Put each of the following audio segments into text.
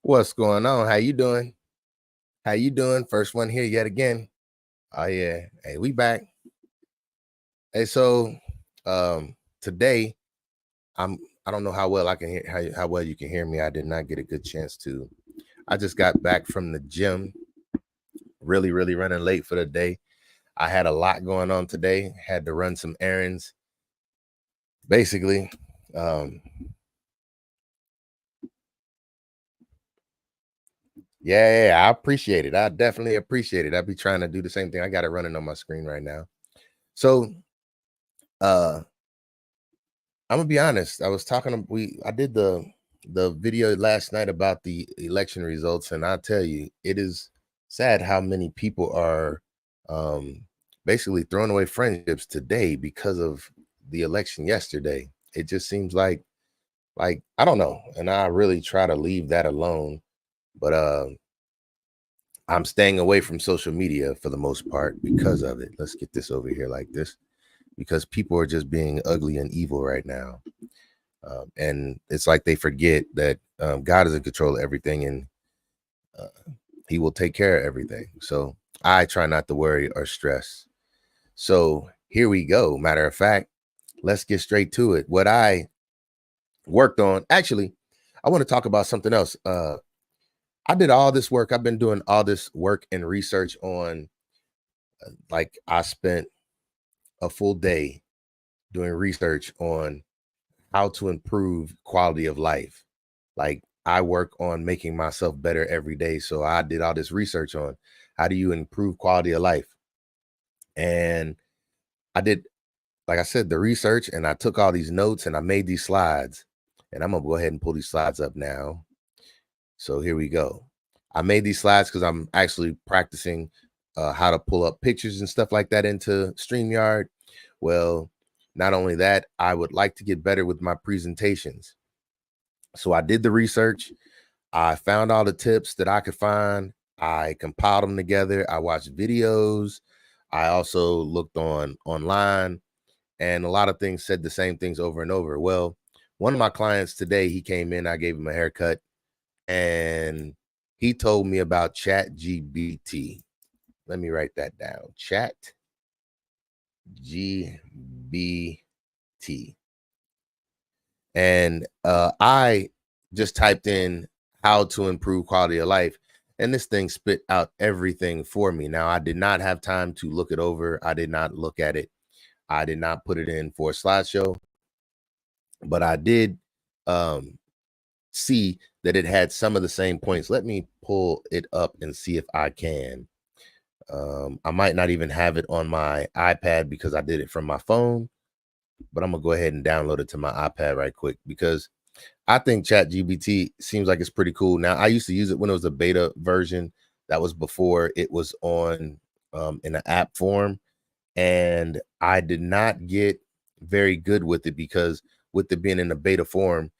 What's going on? How you doing? How you doing? First one here yet again. Oh yeah. Hey, we back. Hey, so today I'm I don't know how well I can hear how well you can hear me. I did not get a good chance to. I just got back from the gym, really running late for the day. I had a lot going on today, had to run some errands. Basically, um yeah, I appreciate it. I definitely appreciate it. I'd be trying to do the same thing. I got it running on my screen right now. So uh I'm gonna be honest. I was talking to I did the video last night about the election results, and I tell you, it is sad how many people are um basically throwing away friendships today because of the election yesterday. It just seems like I don't know, and I really try to leave that alone, but I'm staying away from social media for the most part because of it. Let's get this over here like this, because people are just being ugly and evil right now. And it's like they forget that God is in control of everything, and He will take care of everything. So I try not to worry or stress. So here we go. Matter of fact, let's get straight to it. What I worked on, actually, I want to talk about something else. I did all this work. I've been doing all this work and research on, like, I spent a full day doing research on how to improve quality of life. Like, I work on making myself better every day. So I did all this research on how do you improve quality of life. And I did, like I said, the research, and I took all these notes and I made these slides. And I'm gonna go ahead and pull these slides up now. So here we go. I made these slides because I'm actually practicing how to pull up pictures and stuff like that into StreamYard. Well, not only that, I would like to get better with my presentations. So I did the research. I found all the tips that I could find. I compiled them together. I watched videos. I also looked online, and a lot of things said the same things over and over. Well, one of my clients today, he came in, I gave him a haircut, and he told me about Chat GBT. Let me write that down. Chat GBT. And I just typed in how to improve quality of life, and this thing spit out everything for me. Now, I did not have time to look it over. I did not look at it. I did not put it in for a slideshow, but I did see that it had some of the same points. Let me pull it up and see if I can. I might not even have it on my iPad because I did it from my phone, but I'm gonna go ahead and download it to my iPad right quick, because I think Chat GBT seems like it's pretty cool. Now, I used to use it when it was a beta version. That was before it was on in an app form, and I did not get very good with it because with it being in a beta form,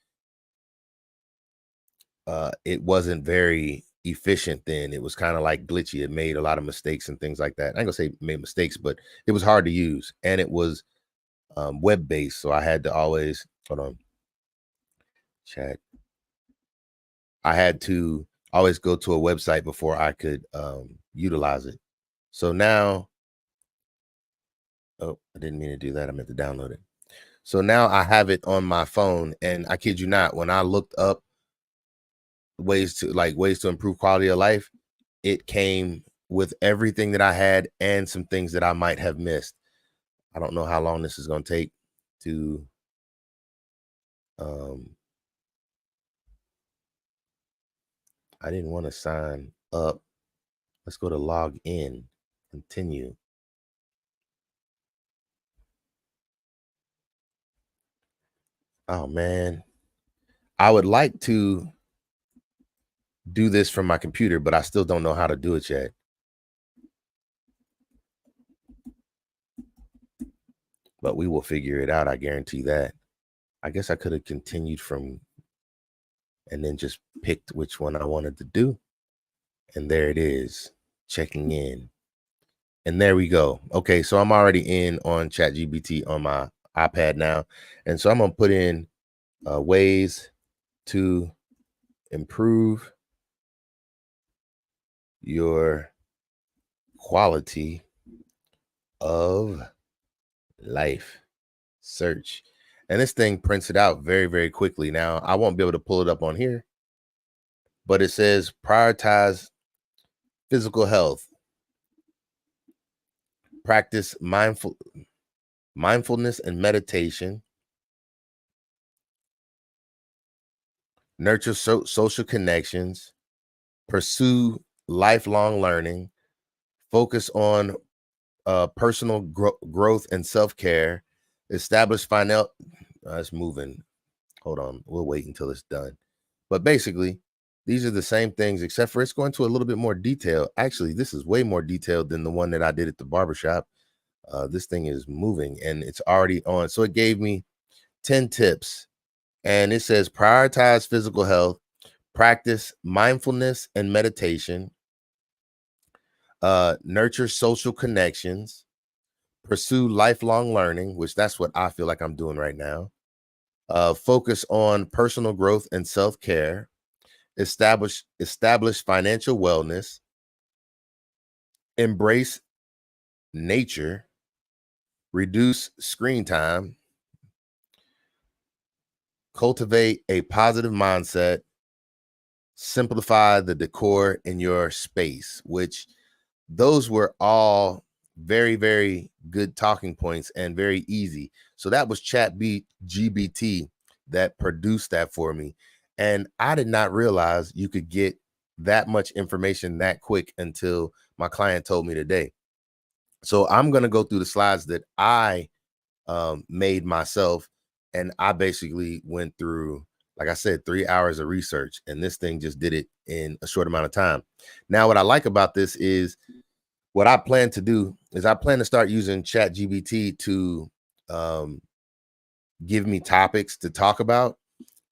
it wasn't very efficient then. It was kind of like glitchy. It made a lot of mistakes and things like that. I ain't gonna say made mistakes, but it was hard to use, and it was web based. So I had to always hold on. Chat. I had to always go to a website before I could utilize it. So now, oh, I didn't mean to do that. I meant to download it. So now I have it on my phone, and I kid you not, when I looked up ways to improve quality of life, it came with everything that I had and some things that I might have missed. I don't know how long this is going to take to I didn't want to sign up. Let's go to log in, continue. Oh man, I would like to do this from my computer, but I still don't know how to do it yet. But we will figure it out. I guarantee that. I guess I could have continued from and then just picked which one I wanted to do. And there it is, checking in. And there we go. Okay, so I'm already in on ChatGPT on my iPad now. And so I'm going to put in ways to improve your quality of life. Search. And this thing prints it out very, very quickly. Now, I won't be able to pull it up on here, but it says prioritize physical health, practice mindfulness and meditation, nurture social connections, pursue lifelong learning, focus on personal growth and self-care, establish final. It's moving. Hold on, we'll wait until it's done. But basically, these are the same things, except for it's going to a little bit more detail. Actually, this is way more detailed than the one that I did at the barbershop. This thing is moving and it's already on. So it gave me 10 tips, and it says prioritize physical health, practice mindfulness and meditation, nurture social connections, pursue lifelong learning, which that's what I feel like I'm doing right now. Focus on personal growth and self-care, establish financial wellness, embrace nature, reduce screen time, cultivate a positive mindset, simplify the decor in your space, which those were all very, very good talking points and very easy. So that was GBT that produced that for me. And I did not realize you could get that much information that quick until my client told me today. So I'm going to go through the slides that I made myself. And I basically went through, like I said, 3 hours of research, and this thing just did it in a short amount of time. Now, what I like about this is what I plan to do is I plan to start using ChatGPT to give me topics to talk about.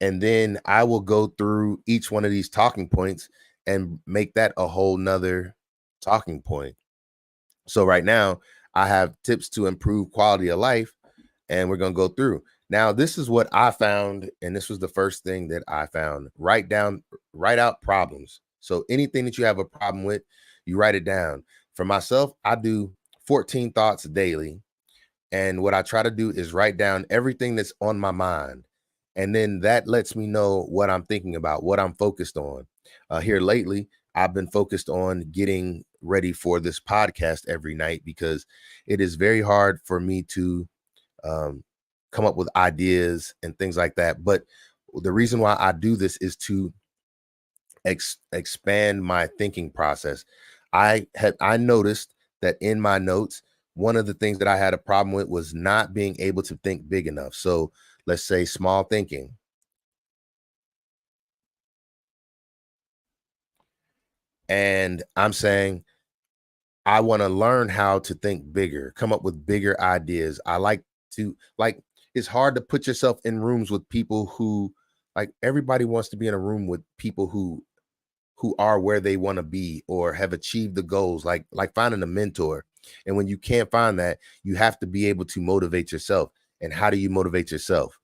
And then I will go through each one of these talking points and make that a whole nother talking point. So right now I have tips to improve quality of life, and we're going to go through. Now, this is what I found, and this was the first thing that I found. Write out problems. So anything that you have a problem with, you write it down. For myself, I do 14 thoughts daily. And what I try to do is write down everything that's on my mind. And then that lets me know what I'm thinking about, what I'm focused on. Here lately, I've been focused on getting ready for this podcast every night, because it is very hard for me to um, come up with ideas and things like that. But the reason why I do this is to expand my thinking process. I noticed that in my notes, one of the things that I had a problem with was not being able to think big enough. So let's say small thinking. And I'm saying I want to learn how to think bigger, come up with bigger ideas. I like to, like, it's hard to put yourself in rooms with people who, like, everybody wants to be in a room with people who are where they want to be or have achieved the goals, like finding a mentor. And when you can't find that, you have to be able to motivate yourself. And how do you motivate yourself?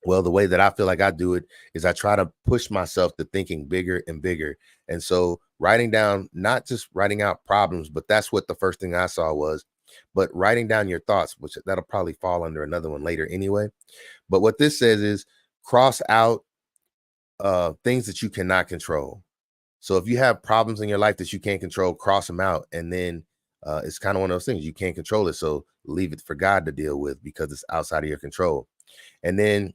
Well, the way that I feel like I do it is I try to push myself to thinking bigger and bigger. And so writing down, not just writing out problems, but that's what the first thing I saw was, but writing down your thoughts, which that'll probably fall under another one later anyway. But what this says is cross out things that you cannot control. So if you have problems in your life that you can't control, cross them out. And then it's kind of one of those things you can't control it. So leave it for God to deal with, because it's outside of your control. And then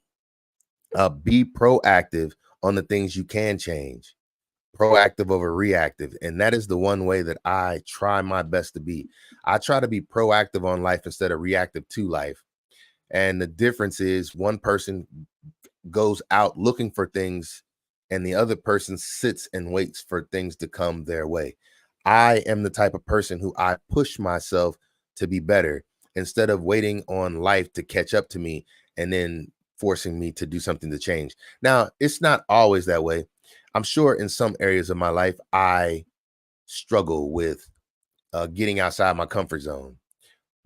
be proactive on the things you can change, proactive over reactive. And that is the one way that I try my best to be. I try to be proactive on life instead of reactive to life. And the difference is one person goes out looking for things, and the other person sits and waits for things to come their way. I am the type of person who I push myself to be better instead of waiting on life to catch up to me and then forcing me to do something to change. Now, it's not always that way. I'm sure in some areas of my life, I struggle with getting outside my comfort zone.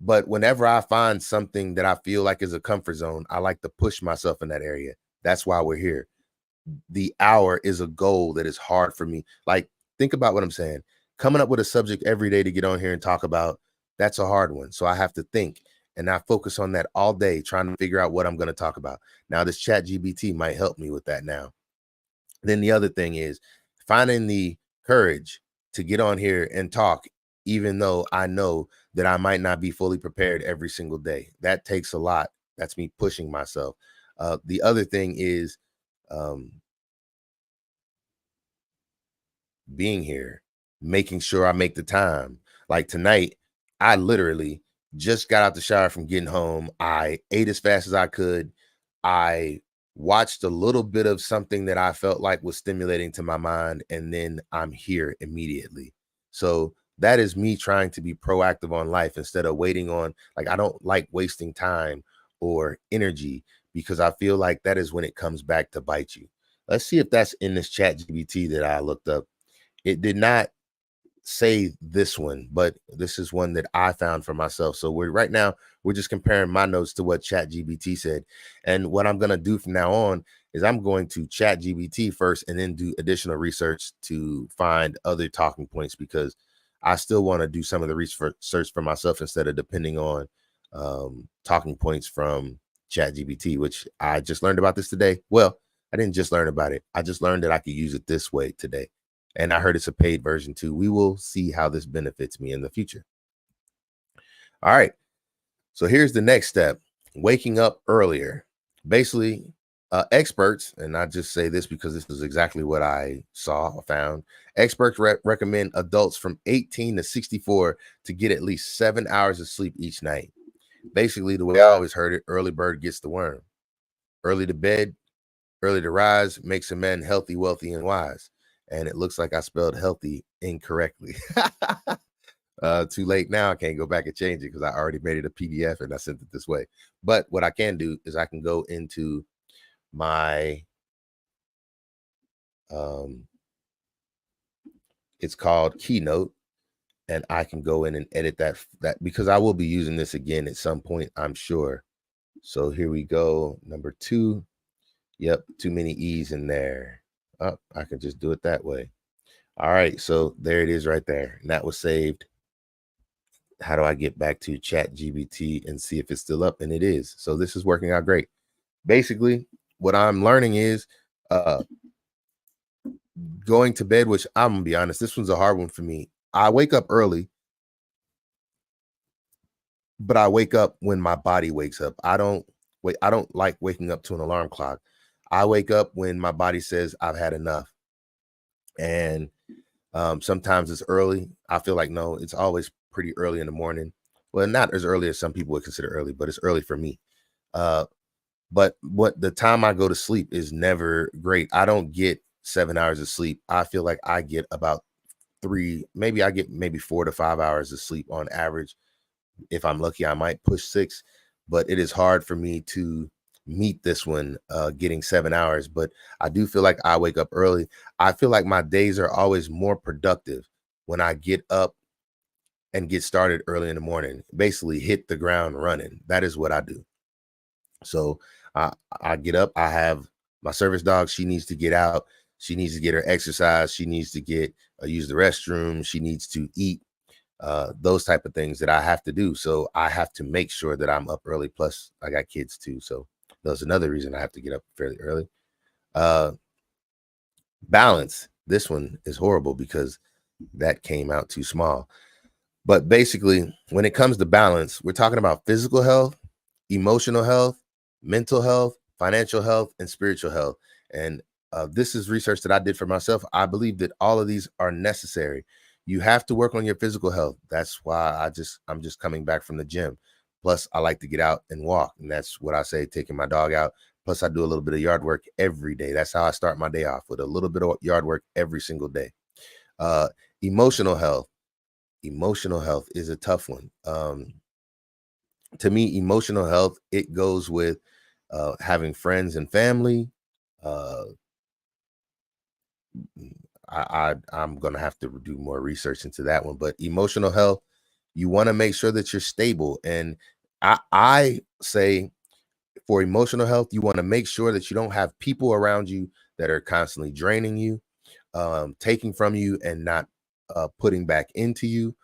But whenever I find something that I feel like is a comfort zone, I like to push myself in that area. That's why we're here. The hour is a goal that is hard for me. Like think about what I'm saying. Coming up with a subject every day to get on here and talk about, that's a hard one. So I have to think and I focus on that all day, trying to figure out what I'm going to talk about. Now, this chat GBT might help me with that now. Then the other thing is finding the courage to get on here and talk, even though I know that I might not be fully prepared every single day. That takes a lot. That's me pushing myself. The other thing is um, being here, making sure I make the time. Like tonight, I literally just got out the shower from getting home. I ate as fast as I could. I watched a little bit of something that I felt like was stimulating to my mind, and then I'm here immediately. So that is me trying to be proactive on life instead of waiting on, like, I don't like wasting time or energy because I feel like that is when it comes back to bite you. Let's see if that's in this chat GBT that I looked up. It did not say this one, but this is one that I found for myself. So we're right now, we're just comparing my notes to what Chat GBT said. And what I'm going to do from now on is I'm going to Chat GBT first and then do additional research to find other talking points, because I still want to do some of the research for myself instead of depending on talking points from Chat GBT, which I just learned about this today. Well, I didn't just learn about it. I just learned that I could use it this way today. And I heard it's a paid version too. We will see how this benefits me in the future. All right. So here's the next step: waking up earlier. Basically, experts, and I just say this because this is exactly what I saw or found. Experts recommend adults from 18 to 64 to get at least 7 hours of sleep each night. Basically, the way I always heard it, early bird gets the worm. Early to bed, early to rise makes a man healthy, wealthy, and wise. And it looks like I spelled healthy incorrectly. Too late now. I can't go back and change it because I already made it a PDF and I sent it this way. But what I can do is I can go into my, um, it's called Keynote, and I can go in and edit that because I will be using this again at some point, I'm sure. So here we go. Number 2. Yep, too many E's in there. Oh, I can just do it that way. All right, so there it is right there. And that was saved. How do I get back to Chat GBT and see if it's still up? And it is. So this is working out great. Basically, what I'm learning is uh going to bed, which I'm gonna be honest, this one's a hard one for me. I wake up early, but I wake up when my body wakes up. I don't like waking up to an alarm clock. I wake up when my body says I've had enough. And sometimes it's early. I feel like no, it's always pretty early in the morning. Well, not as early as some people would consider early, but it's early for me. Uh, but what the time I go to sleep is never great. I don't get 7 hours of sleep. I feel like I get about three, maybe I get maybe 4 to 5 hours of sleep on average. If I'm lucky, I might push 6, but it is hard for me to meet this one, getting 7 hours. But I do feel like I wake up early. I feel like my days are always more productive when I get up and get started early in the morning. Basically, hit the ground running. That is what I do. So I get up. I have my service dog. She needs to get out. She needs to get her exercise. She needs to get use the restroom. She needs to eat, those type of things that I have to do. So I have to make sure that I'm up early. Plus, I got kids too. So that's another reason I have to get up fairly early. Uh, balance. This one is horrible because that came out too small. But basically, when it comes to balance, we're talking about physical health, emotional health, mental health, financial health, and spiritual health. And this is research that I did for myself. I believe that all of these are necessary. You have to work on your physical health. That's why I'm just coming back from the gym. Plus, I like to get out and walk, and that's what I say, taking my dog out. Plus, I do a little bit of yard work every day. That's how I start my day off, with a little bit of yard work every single day. Uh, emotional health. Emotional health is a tough one. To me, emotional health, it goes with having friends and family. Uh, I'm gonna have to do more research into that one. But emotional health, you want to make sure that you're stable. And I say for emotional health, you want to make sure that you don't have people around you that are constantly draining you. taking from you and not putting back into you.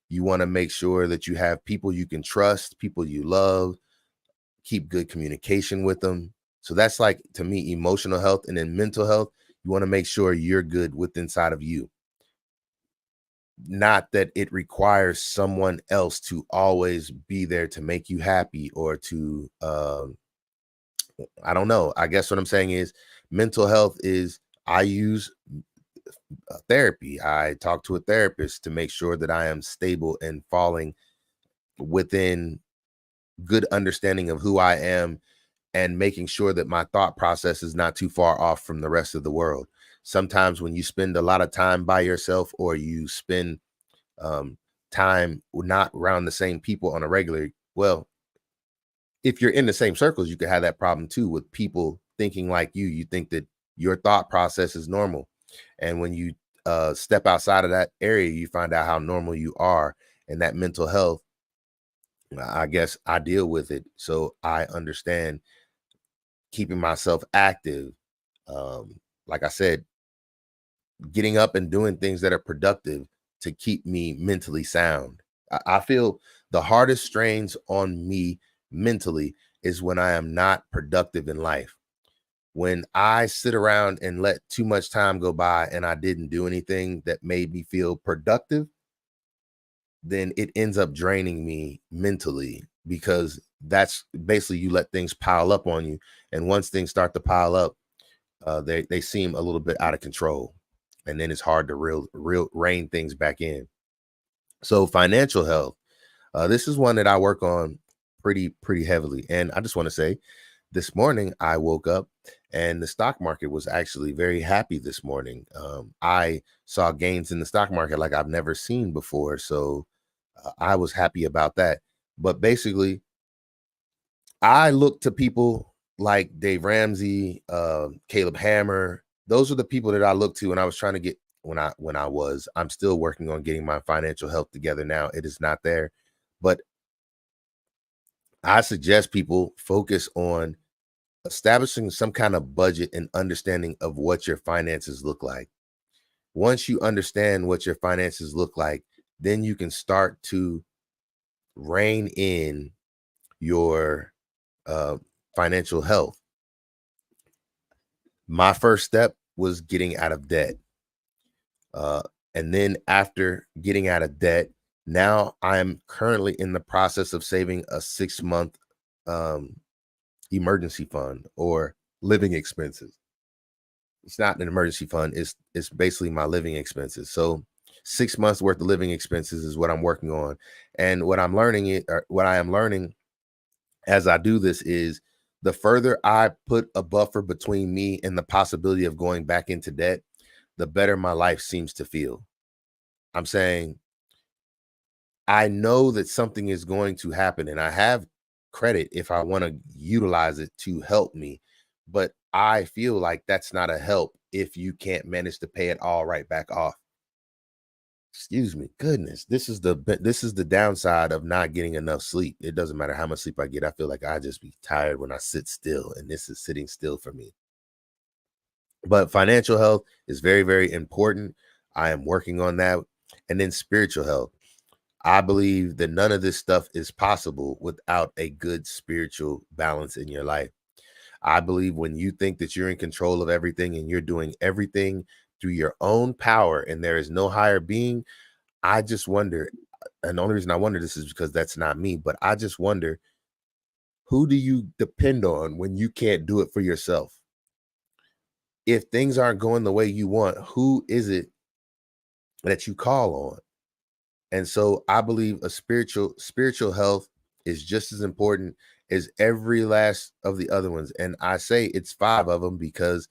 You want to make sure that you have people you can trust, people you love, keep good communication with them. So that's like, to me, emotional health. And then mental health, you want to make sure you're good with inside of you. Not that it requires someone else to always be there to make you happy or to, I don't know. I guess what I'm saying is mental health is, I use therapy. I talk to a therapist to make sure that I am stable and falling within good understanding of who I am, and making sure that my thought process is not too far off from the rest of the world. Sometimes when you spend a lot of time by yourself, or you spend um, time not around the same people on a regular, well, if you're in the same circles, you could have that problem too, with people thinking like you think that your thought process is normal. And when you step outside of that area, you find out how normal you are. And that mental health, I guess I deal with it. So I understand keeping myself active. Like I said, getting up and doing things that are productive to keep me mentally sound. I feel the hardest strains on me mentally is when I am not productive in life. When I sit around and let too much time go by and I didn't do anything that made me feel productive, then it ends up draining me mentally, because that's basically, you let things pile up on you. And once things start to pile up, they seem a little bit out of control, and then it's hard to real rein things back in. So financial health, this is one that I work on pretty heavily. And I just want to say, this morning I woke up and the stock market was actually very happy this morning. I saw gains in the stock market like I've never seen before, so I was happy about that. But basically, I look to people like Dave Ramsey, Caleb Hammer. Those are the people that I look to, and I was trying to get, I'm still working on getting my financial health together now. It is not there, but I suggest people focus on establishing some kind of budget and understanding of what your finances look like. Once you understand what your finances look like, then you can start to rein in your uh, financial health. My first step was getting out of debt. And then after getting out of debt, now I'm currently in the process of saving a 6-month um, emergency fund, or living expenses. It's not an emergency fund. It's basically my living expenses. So 6 months worth of living expenses is what I'm working on. And what I am learning as I do this is, the further I put a buffer between me and the possibility of going back into debt, the better my life seems to feel. I'm saying, I know that something is going to happen, and I have credit if I want to utilize it to help me. But I feel like that's not a help if you can't manage to pay it all right back off. Excuse me. Goodness, this is the downside of not getting enough sleep. It doesn't matter how much sleep I get. I feel like I just be tired when I sit still, and this is sitting still for me. But financial health is very, very important. I am working on that. And then spiritual health. I believe that none of this stuff is possible without a good spiritual balance in your life. I believe when you think that you're in control of everything and you're doing everything through your own power and there is no higher being, I just wonder, and the only reason I wonder this is because that's not me, but I just wonder, who do you depend on when you can't do it for yourself? If things aren't going the way you want, who is it that you call on? And so I believe a spiritual health is just as important as every last of the other ones. And I say it's 5 of them because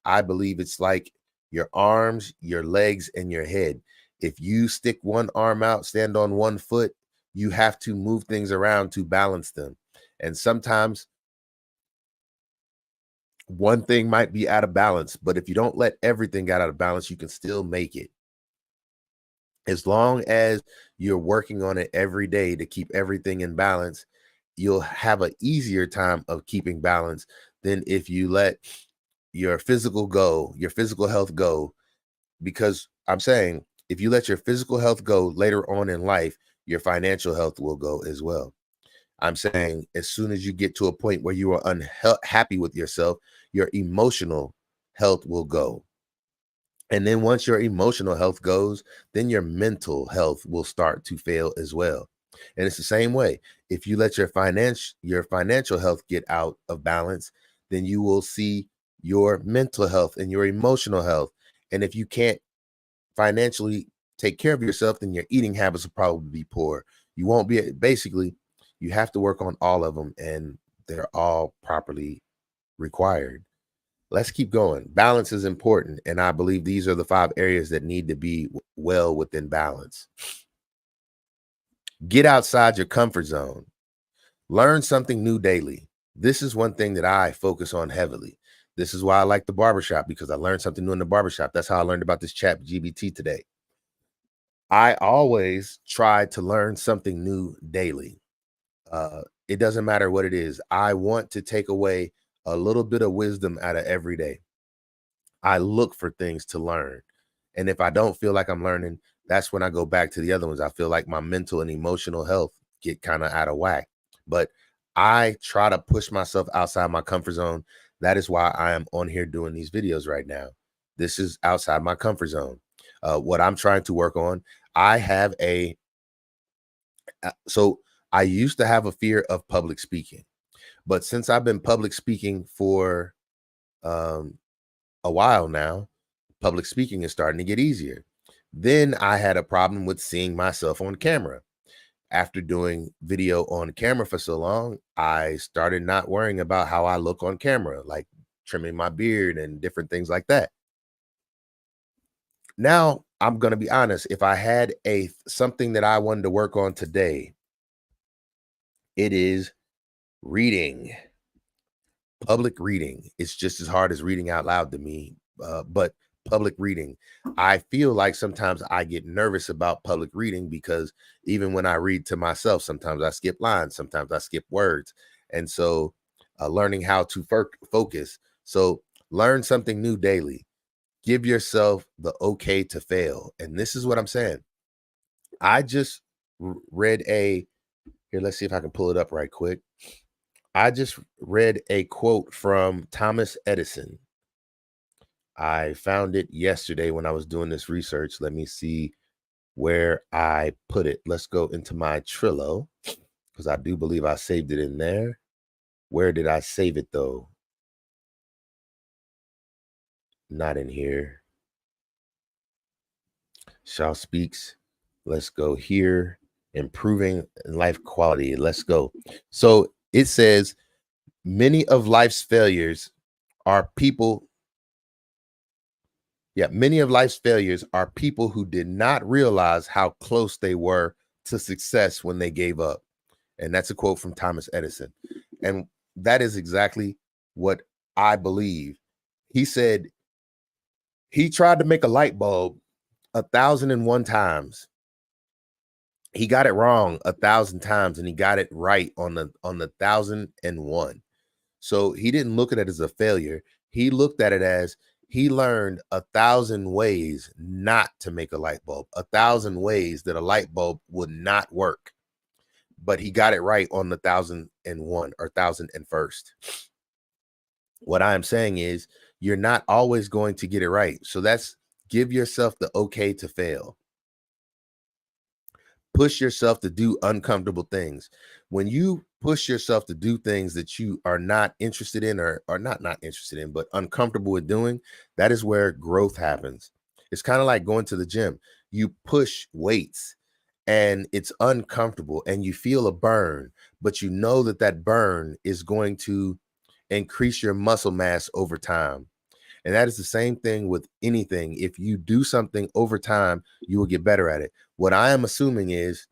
I believe it's like your arms, your legs, and your head. If you stick one arm out, stand on one foot, you have to move things around to balance them. And sometimes one thing might be out of balance, but if you don't let everything get out of balance, you can still make it. As long as you're working on it every day to keep everything in balance, you'll have an easier time of keeping balance than if you let your physical health go, because I'm saying if you let your physical health go later on in life, your financial health will go as well. I'm saying as soon as you get to a point where you are unhappy with yourself, your emotional health will go. And then once your emotional health goes, then your mental health will start to fail as well. And it's the same way. If you let your financial health get out of balance, then you will see your mental health and your emotional health. And if you can't financially take care of yourself, then your eating habits will probably be poor. You won't be basically, you have to work on all of them, and they're all properly required. Let's keep going. Balance is important, and I believe these are the 5 areas that need to be well within balance. Get outside your comfort zone. Learn something new daily. This is one thing that I focus on heavily. This is why I like the barbershop, because I learned something new in the barbershop. That's how I learned about this chat GBT today. I always try to learn something new daily. It doesn't matter what it is. I want to take away a little bit of wisdom out of every day. I look for things to learn. And if I don't feel like I'm learning, that's when I go back to the other ones. I feel like my mental and emotional health get kind of out of whack. But I try to push myself outside my comfort zone. That is why I am on here doing these videos right now. This is outside my comfort zone. What I'm trying to work on, I have so I used to have a fear of public speaking, but since I've been public speaking for um, a while now, public speaking is starting to get easier. Then I had a problem with seeing myself on camera. After doing video on camera for so long, I started not worrying about how I look on camera, like trimming my beard and different things like that. Now, I'm going to be honest, if I had a something that I wanted to work on today, it is reading. Public reading. It's just as hard as reading out loud to me, but public reading. I feel like sometimes I get nervous about public reading because even when I read to myself, sometimes I skip lines, sometimes I skip words. And so learning how to focus. So learn something new daily. Give yourself the okay to fail. And this is what I'm saying. I just read here, let's see if I can pull it up right quick. I just read a quote from Thomas Edison. I found it yesterday when I was doing this research. Let me see where I put it. Let's go into my Trello because I do believe I saved it in there. Where did I save it though? Not in here. Shaw speaks. Let's go here. Improving life quality. Let's go. So it says many of life's failures are people. Yeah, many of life's failures are people who did not realize how close they were to success when they gave up. And that's a quote from Thomas Edison. And that is exactly what I believe. He said he tried to make a light bulb 1,001 times. He got it wrong 1,000 times and he got it right on the 1,001. So he didn't look at it as a failure. He looked at it as he learned 1,000 ways not to make a light bulb, 1,000 ways that a light bulb would not work. But he got it right on the 1,001 or 1,001st. What I am saying is you're not always going to get it right. So that's give yourself the okay to fail. Push yourself to do uncomfortable things. When you push yourself to do things that you are not interested in or not interested in, but uncomfortable with doing, that is where growth happens. It's kind of like going to the gym. You push weights and it's uncomfortable and you feel a burn, but you know that that burn is going to increase your muscle mass over time. And that is the same thing with anything. If you do something over time, you will get better at it. What I am assuming is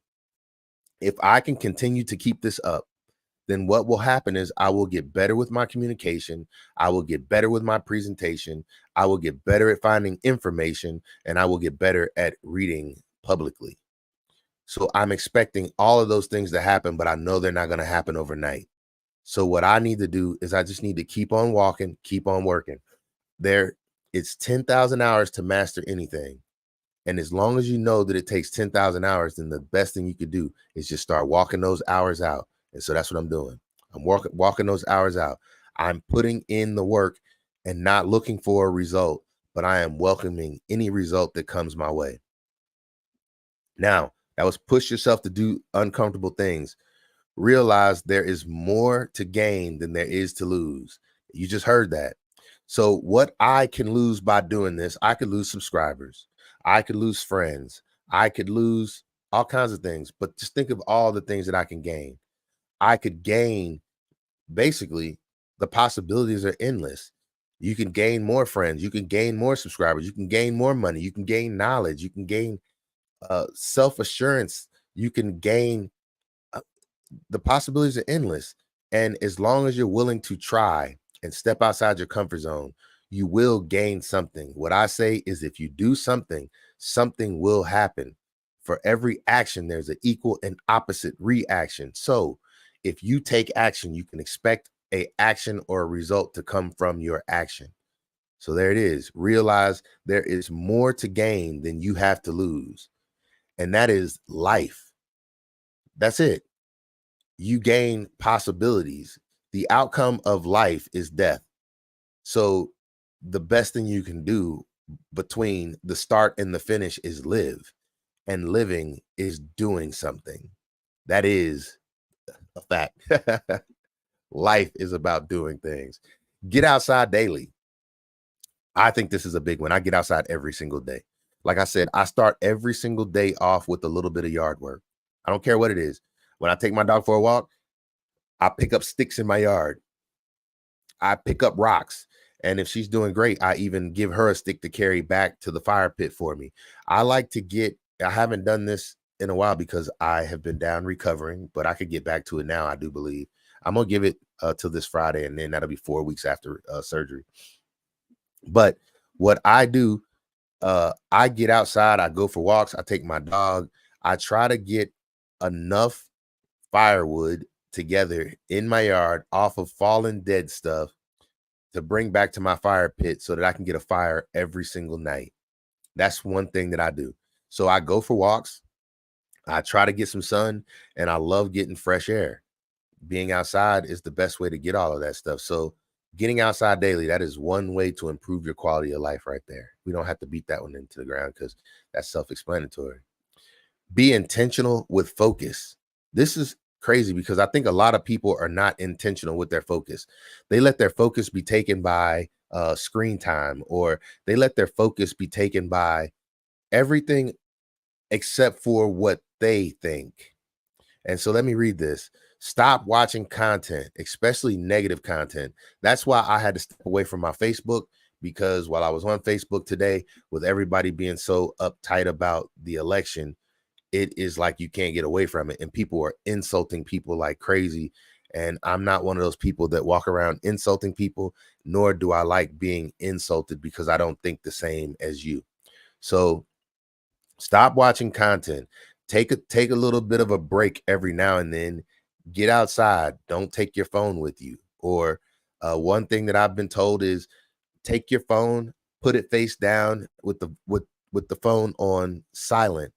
if I can continue to keep this up, then what will happen is I will get better with my communication. I will get better with my presentation. I will get better at finding information and I will get better at reading publicly. So I'm expecting all of those things to happen, but I know they're not going to happen overnight. So what I need to do is I just need to keep on walking, keep on working. There It's 10,000 hours to master anything. And as long as you know that it takes 10,000 hours, then the best thing you could do is just start walking those hours out. And so that's what I'm doing. I'm walking those hours out. I'm putting in the work and not looking for a result, but I am welcoming any result that comes my way. Now, that was push yourself to do uncomfortable things. Realize there is more to gain than there is to lose. You just heard that. So, what I can lose by doing this, I could lose subscribers, I could lose friends, I could lose all kinds of things. But just think of all the things that I can gain. I could gain basically the possibilities are endless. You can gain more friends, you can gain more subscribers, you can gain more money, you can gain knowledge, you can gain self assurance, you can gain uh, the possibilities are endless. And as long as you're willing to try and step outside your comfort zone, you will gain something. What I say is if you do something, something will happen. For every action, there's an equal and opposite reaction. So if you take action, you can expect a action or a result to come from your action. So there it is. Realize there is more to gain than you have to lose. And that is life. That's it. You gain possibilities. The outcome of life is death. So the best thing you can do between the start and the finish is live. And living is doing something. That is a fact. Life is about doing things. Get outside daily. I think this is a big one. I get outside every single day. Like I said, I start every single day off with a little bit of yard work. I don't care what it is. When I take my dog for a walk, I pick up sticks in my yard. I pick up rocks. And if she's doing great, I even give her a stick to carry back to the fire pit for me. I haven't done this in a while because I have been down recovering, but I could get back to it now, I do believe. I'm going to give it till this Friday, and then that'll be 4 weeks after surgery. But what I do, I get outside, I go for walks, I take my dog, I try to get enough firewood together in my yard off of fallen dead stuff to bring back to my fire pit so that I can get a fire every single night. That's one thing that I do. So I go for walks, I try to get some sun, and I love getting fresh air. Being outside is the best way to get all of that stuff. So getting outside daily, that is one way to improve your quality of life right there. We don't have to beat that one into the ground because that's self-explanatory. Be intentional with focus. This is crazy because I think a lot of people are not intentional with their focus. They let their focus be taken by screen time, or they let their focus be taken by everything except for what they think. And so let me read this. Stop watching content, especially negative content. That's why I had to step away from my Facebook, because while I was on Facebook today, with everybody being so uptight about the election, it is like you can't get away from it. And people are insulting people like crazy. And I'm not one of those people that walk around insulting people, nor do I like being insulted because I don't think the same as you. So stop watching content. Take a little bit of a break every now and then. Get outside. Don't take your phone with you. Or one thing that I've been told is take your phone, put it face down with the phone on silent,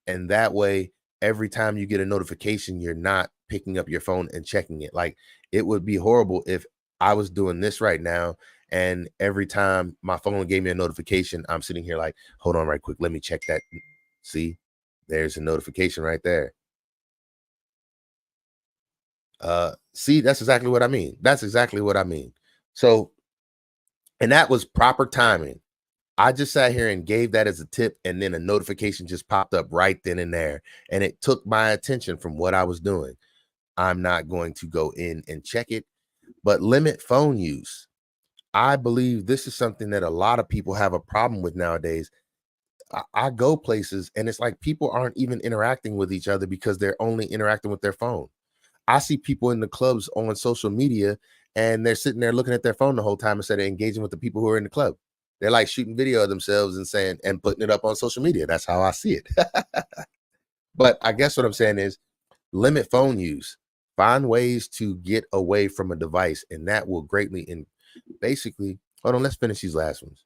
and that way every time you get a notification, you're not picking up your phone and checking it. Like, it would be horrible if I was doing this right now and every time my phone gave me a notification, I'm sitting here like, hold on right quick, let me check that. See, there's a notification right there. See, that's exactly what I mean. That's exactly what I mean. So, and that was proper timing. I just sat here and gave that as a tip, and then a notification just popped up right then and there, and it took my attention from what I was doing. I'm not going to go in and check it, but limit phone use. I believe this is something that a lot of people have a problem with nowadays. I go places and it's like people aren't even interacting with each other because they're only interacting with their phone. I see people in the clubs on social media and they're sitting there looking at their phone the whole time instead of engaging with the people who are in the club. They're like shooting video of themselves and saying and putting it up on social media. That's how I see it. But I guess what I'm saying is limit phone use. Find ways to get away from a device, and that will greatly basically, hold on, let's finish these last ones.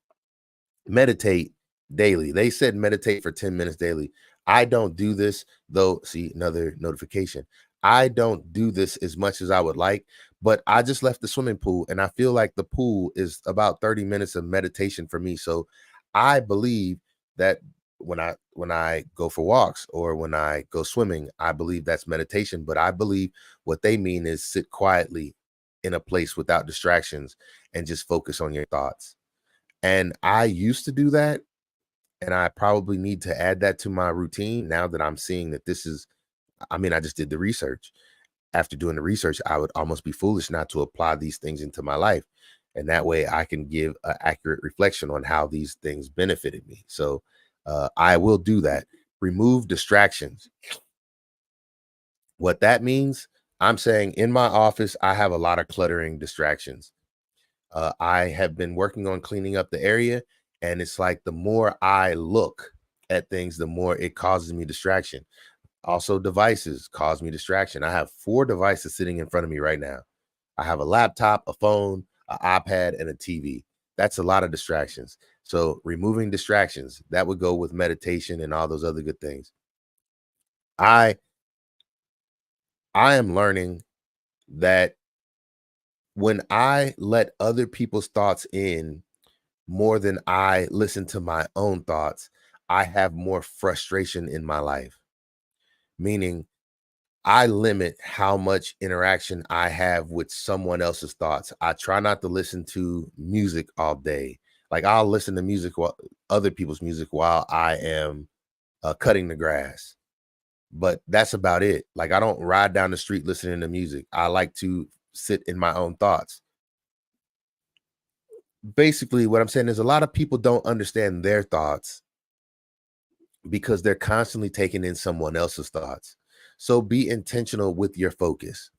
meditate daily. They said meditate for 10 minutes daily. I don't do this though. See, another notification. I don't do this as much as I would like, but I just left the swimming pool and I feel like the pool is about 30 minutes of meditation for me. So I believe that when I go for walks or when I go swimming, I believe that's meditation, but I believe what they mean is sit quietly in a place without distractions and just focus on your thoughts. And I used to do that, and I probably need to add that to my routine now that I'm seeing that this is I mean, I just did the research. After doing the research, I would almost be foolish not to apply these things into my life. And that way I can give an accurate reflection on how these things benefited me. So I will do that. Remove distractions. What that means, I'm saying in my office, I have a lot of cluttering distractions. I have been working on cleaning up the area, and it's like the more I look at things, the more it causes me distraction. Also, devices cause me distraction. I have 4 devices sitting in front of me right now. I have a laptop, a phone, an iPad, and a TV. That's a lot of distractions. So, removing distractions, that would go with meditation and all those other good things. I I am learning that when I let other people's thoughts in more than I listen to my own thoughts, I have more frustration in my life. Meaning I limit how much interaction I have with someone else's thoughts. I try not to listen to music all day. Like I'll listen to music while other people's music while I am cutting the grass, but that's about it. Like I don't ride down the street listening to music. I like to sit in my own thoughts. Basically, what I'm saying is a lot of people don't understand their thoughts because they're constantly taking in someone else's thoughts. So be intentional with your focus.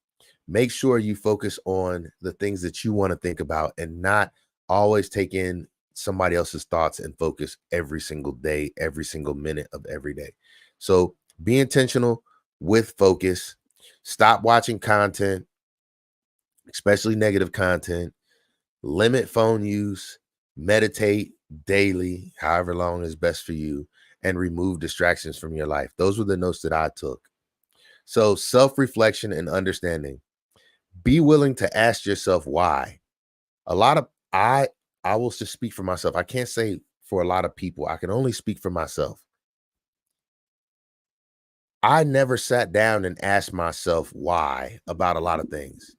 Make sure you focus on the things that you want to think about and not always take in somebody else's thoughts and focus every single day, every single minute of every day. So be intentional with focus. Stop watching content, especially negative content. Limit phone use, meditate daily, however long is best for you, and remove distractions from your life. Those were the notes that I took. So, self reflection and understanding. Be willing to ask yourself why. A lot of I will just speak for myself. I can't say for a lot of people. I can only speak for myself. I never sat down and asked myself why about a lot of things.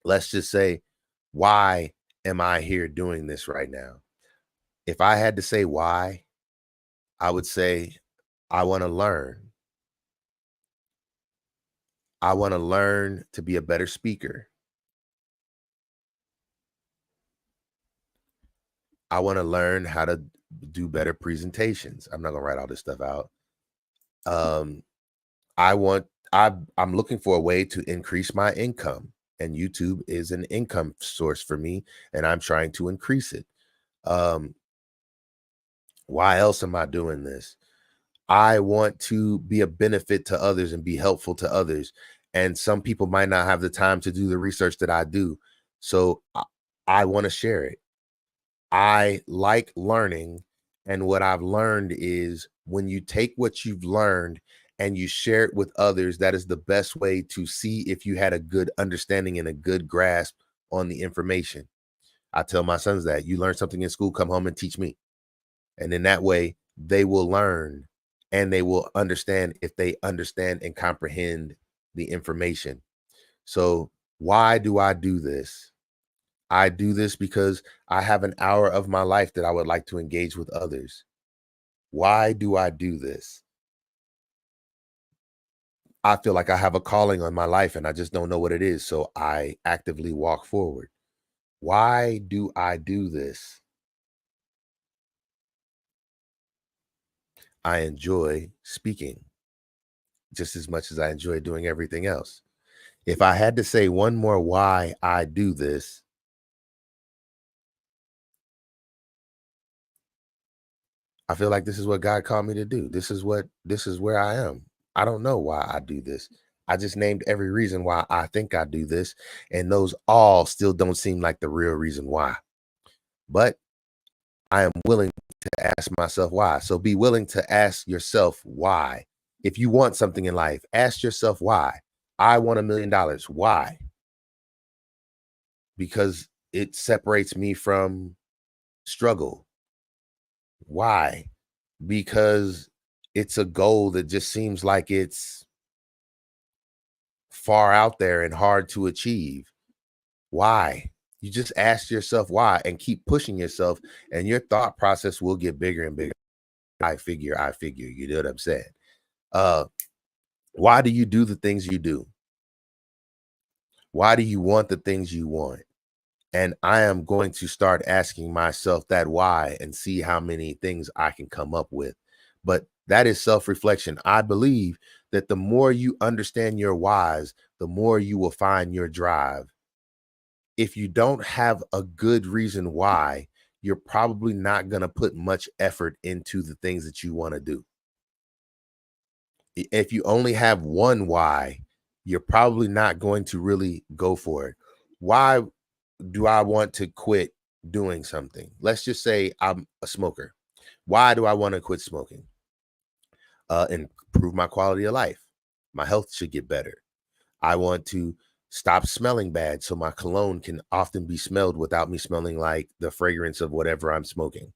Let's just say, why am I here doing this right now? If I had to say why, I would say, I want to learn. I want to learn to be a better speaker. I want to learn how to do better presentations. I'm not going to write all this stuff out. Um, I want, I'm looking for a way to increase my income, and YouTube is an income source for me, and I'm trying to increase it. Um, why else am I doing this? I want to be a benefit to others and be helpful to others. And some people might not have the time to do the research that I do. So I want to share it. I like learning. And what I've learned is when you take what you've learned and you share it with others, that is the best way to see if you had a good understanding and a good grasp on the information. I tell my sons that you learn something in school, come home and teach me. And in that way, they will learn and they will understand if they understand and comprehend the information. So, why do I do this? I do this because I have an hour of my life that I would like to engage with others. Why do I do this? I feel like I have a calling on my life and I just don't know what it is. So I actively walk forward. Why do I do this? I enjoy speaking just as much as I enjoy doing everything else. If I had to say one more why I do this, I feel like this is what God called me to do. This is where I am. I don't know why I do this. I just named every reason why I think I do this, and those all still don't seem like the real reason why. But I am willing to ask myself why. So be willing to ask yourself why. If you want something in life, ask yourself why. I want $1 million. Why? Because it separates me from struggle. Why? Because it's a goal that just seems like it's far out there and hard to achieve. Why? You just ask yourself why and keep pushing yourself, and your thought process will get bigger and bigger. I figure. You know what I'm saying? Uh, why do you do the things you do? Why do you want the things you want? And I am going to start asking myself that why and see how many things I can come up with. But that is self reflection. I believe that the more you understand your whys, the more you will find your drive. If you don't have a good reason why, you're probably not going to put much effort into the things that you want to do. If you only have one why, you're probably not going to really go for it. Why do I want to quit doing something? Let's just say I'm a smoker. Why do I want to quit smoking? Improve my quality of life. My health should get better. I want to stop smelling bad so my cologne can often be smelled without me smelling like the fragrance of whatever I'm smoking.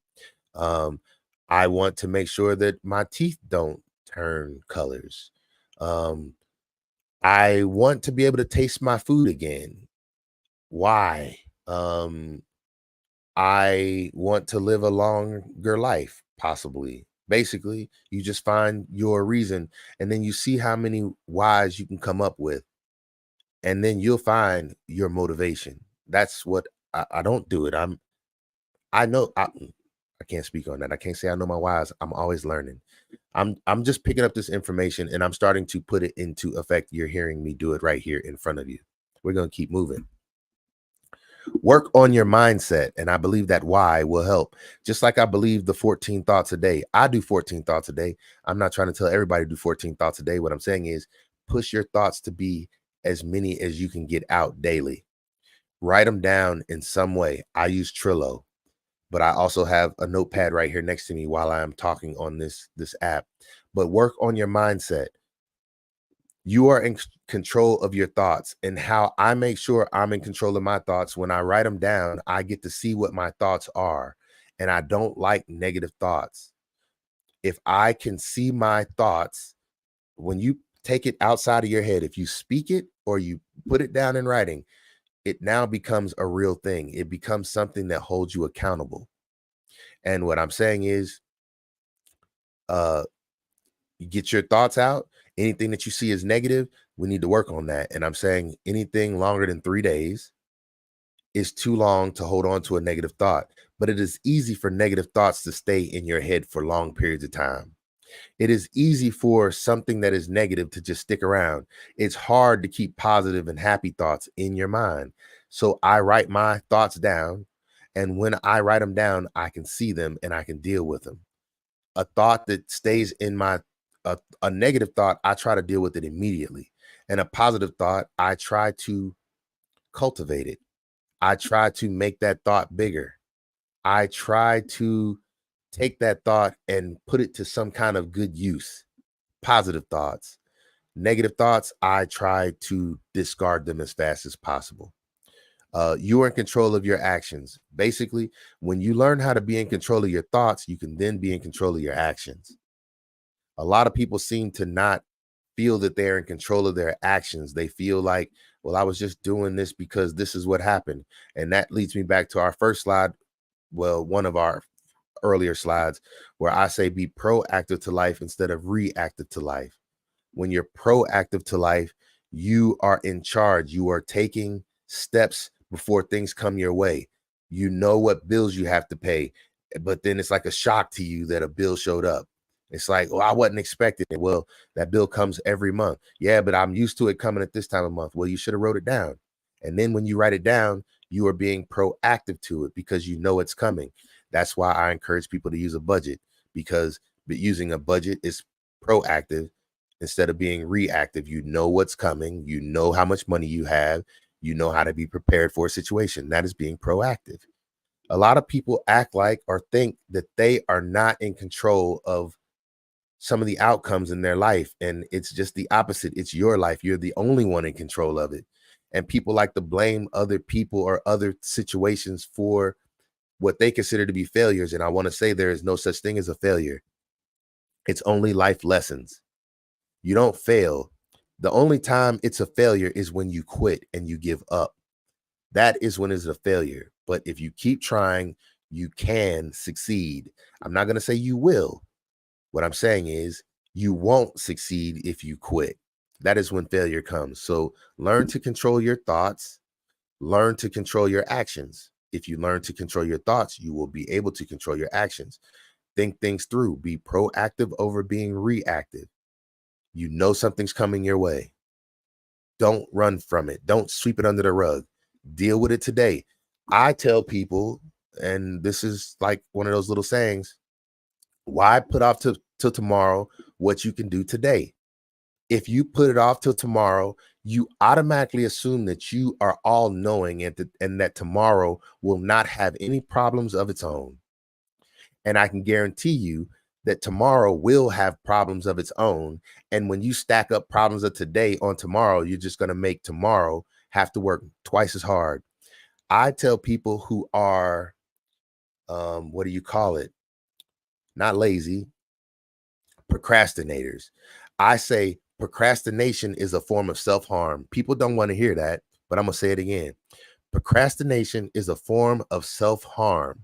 Um, I want to make sure that my teeth don't turn colors. Um, I want to be able to taste my food again. Why? Um, I want to live a longer life, possibly. Basically, you just find your reason and then you see how many whys you can come up with, and then you'll find your motivation. That's what I don't do it. I know I can't speak on that. I can't say I know my whys. I'm always learning. I'm just picking up this information and I'm starting to put it into effect. You're hearing me do it right here in front of you. We're going to keep moving. Work on your mindset. And I believe that why will help. Just like I believe the 14 thoughts a day. I do 14 thoughts a day. I'm not trying to tell everybody to do 14 thoughts a day. What I'm saying is push your thoughts to be as many as you can get out daily. Write them down in some way. I use Trello, but I also have a notepad right here next to me while I am talking on this app. But work on your mindset. You are in control of your thoughts, and how I make sure I'm in control of my thoughts. When I write them down, I get to see what my thoughts are, and I don't like negative thoughts. If I can see my thoughts, when you take it outside of your head, if you speak it or you put it down in writing, it now becomes a real thing. It becomes something that holds you accountable. And what I'm saying is, uh, you get your thoughts out. Anything that you see as negative, we need to work on that. And I'm saying anything longer than 3 days is too long to hold on to a negative thought. But it is easy for negative thoughts to stay in your head for long periods of time. It is easy for something that is negative to just stick around. It's hard to keep positive and happy thoughts in your mind. So I write my thoughts down. And when I write them down, I can see them and I can deal with them. A thought that stays in my a negative thought, I try to deal with it immediately. And a positive thought, I try to cultivate it. I try to make that thought bigger. I try to take that thought and put it to some kind of good use. Positive thoughts. Negative thoughts, I try to discard them as fast as possible. You are in control of your actions. Basically, when you learn how to be in control of your thoughts, you can then be in control of your actions. A lot of people seem to not feel that they're in control of their actions. They feel like, well, I was just doing this because this is what happened. And that leads me back to our first slide. Well, one of our earlier slides where I say be proactive to life instead of reactive to life. When you're proactive to life, you are in charge. You are taking steps before things come your way. You know what bills you have to pay, but then it's like a shock to you that a bill showed up. It's like, well, I wasn't expecting it. Well, that bill comes every month. Yeah, but I'm used to it coming at this time of month. Well, you should have wrote it down. And then when you write it down, you are being proactive to it because you know it's coming. That's why I encourage people to use a budget, because using a budget is proactive instead of being reactive. You know what's coming, you know how much money you have, you know how to be prepared for a situation. That is being proactive. A lot of people act like or think that they are not in control of some of the outcomes in their life. And it's just the opposite. It's your life. You're the only one in control of it. And people like to blame other people or other situations for what they consider to be failures. And I want to say there is no such thing as a failure. It's only life lessons. You don't fail. The only time it's a failure is when you quit and you give up. That is when it's a failure. But if you keep trying, you can succeed. I'm not going to say you will. What I'm saying is you won't succeed if you quit. That is when failure comes. So learn to control your thoughts, learn to control your actions. If you learn to control your thoughts, you will be able to control your actions. Think things through. Be proactive over being reactive. You know something's coming your way. Don't run from it. Don't sweep it under the rug. Deal with it today. I tell people, and this is like one of those little sayings, why put off till tomorrow what you can do today? If you put it off till tomorrow, you automatically assume that you are all knowing and that tomorrow will not have any problems of its own. And I can guarantee you that tomorrow will have problems of its own. And when you stack up problems of today on tomorrow, you're just going to make tomorrow have to work twice as hard. I tell people who are, what do you call it? Not lazy, procrastinators. I say procrastination is a form of self-harm. People don't want to hear that, but I'm going to say it again. Procrastination is a form of self-harm.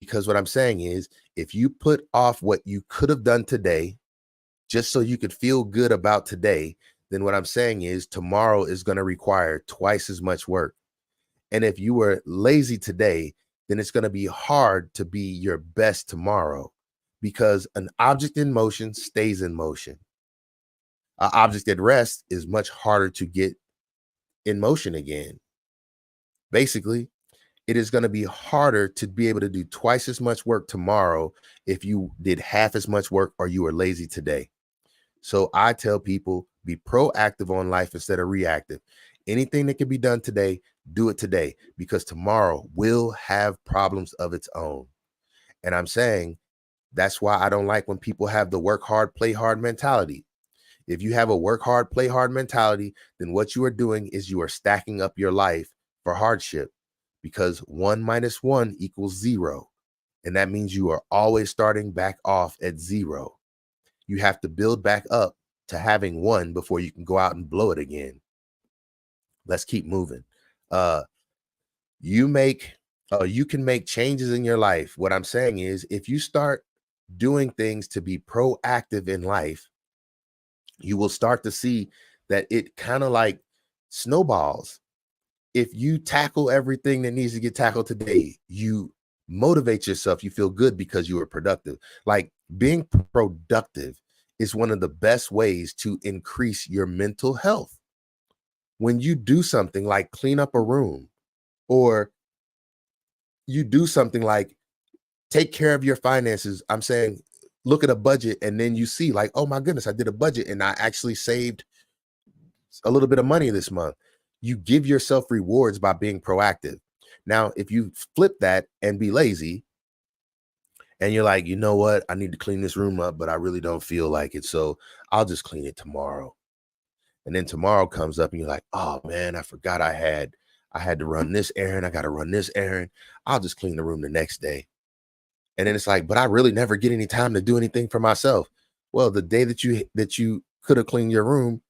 Because what I'm saying is, if you put off what you could have done today, just so you could feel good about today, then what I'm saying is tomorrow is going to require twice as much work. And if you were lazy today, then it's going to be hard to be your best tomorrow, because an object in motion stays in motion. An object at rest is much harder to get in motion again. Basically, it is going to be harder to be able to do twice as much work tomorrow if you did half as much work or you were lazy today. So I tell people, be proactive on life instead of reactive. Anything that can be done today, do it today, because tomorrow will have problems of its own. And I'm saying that's why I don't like when people have the work hard, play hard mentality. If you have a work hard, play hard mentality, then what you are doing is you are stacking up your life for hardship, because 1 minus 1 equals 0. And that means you are always starting back off at 0. You have to build back up to having 1 before you can go out and blow it again. Let's keep moving. Uh, you make, you can make changes in your life. What I'm saying is, if you start doing things to be proactive in life, you will start to see that it kind of like snowballs. If you tackle everything that needs to get tackled today, you motivate yourself. You feel good because you were productive. Like, being productive is one of the best ways to increase your mental health. When you do something like clean up a room, or you do something like take care of your finances, I'm saying look at a budget and then you see like, oh my goodness, I did a budget and I actually saved a little bit of money this month. You give yourself rewards by being proactive. Now, if you flip that and be lazy, and you're like, you know what, I need to clean this room up, but I really don't feel like it, so I'll just clean it tomorrow. And then tomorrow comes up and you're like, oh man, I forgot I had to run this errand. I got to run this errand. I'll just clean the room the next day. And then it's like, but I really never get any time to do anything for myself. Well, the day that you could have cleaned your room,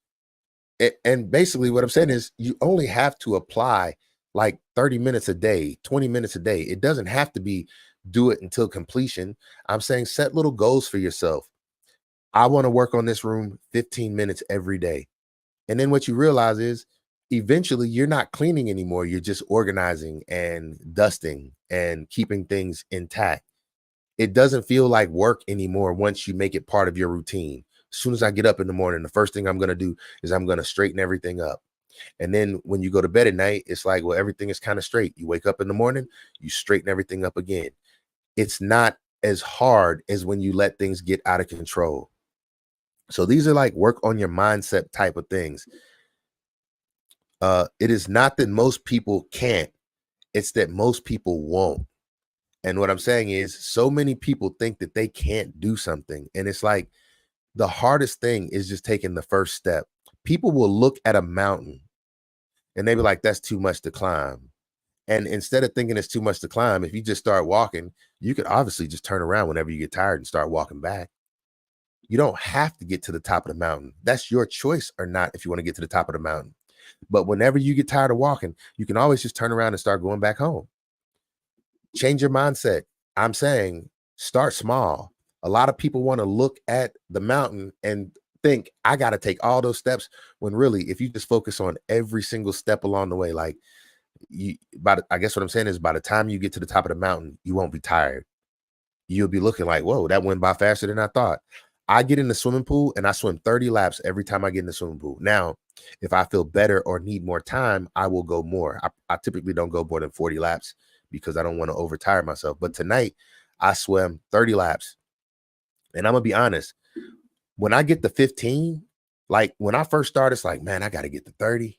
and basically what I'm saying is you only have to apply like 30 minutes a day, 20 minutes a day. It doesn't have to be do it until completion. I'm saying set little goals for yourself. I want to work on this room 15 minutes every day. And then what you realize is eventually you're not cleaning anymore. You're just organizing and dusting and keeping things intact. It doesn't feel like work anymore once you make it part of your routine. As soon as I get up in the morning, the first thing I'm going to do is I'm going to straighten everything up. And then when you go to bed at night, it's like, well, everything is kind of straight. You wake up in the morning, you straighten everything up again. It's not as hard as when you let things get out of control. So these are like work on your mindset type of things. It is not that most people can't, it's that most people won't. And what I'm saying is, so many people think that they can't do something. And it's like the hardest thing is just taking the first step. People will look at a mountain and they be like, that's too much to climb. And instead of thinking it's too much to climb, if you just start walking, you could obviously just turn around whenever you get tired and start walking back. You don't have to get to the top of the mountain. That's your choice or not if you want to get to the top of the mountain. But whenever you get tired of walking, you can always just turn around and start going back home. Change your mindset. I'm saying start small. A lot of people want to look at the mountain and think, I got to take all those steps. When really, if you just focus on every single step along the way, like I guess what I'm saying is by the time you get to the top of the mountain, you won't be tired. You'll be looking like, whoa, that went by faster than I thought. I get in the swimming pool and I swim 30 laps every time I get in the swimming pool. Now, if I feel better or need more time, I will go more. I typically don't go more than 40 laps because I don't want to overtire myself. But tonight, I swam 30 laps. And I'm going to be honest, when I get to 15, like when I first started, it's like, man, I got to get to 30.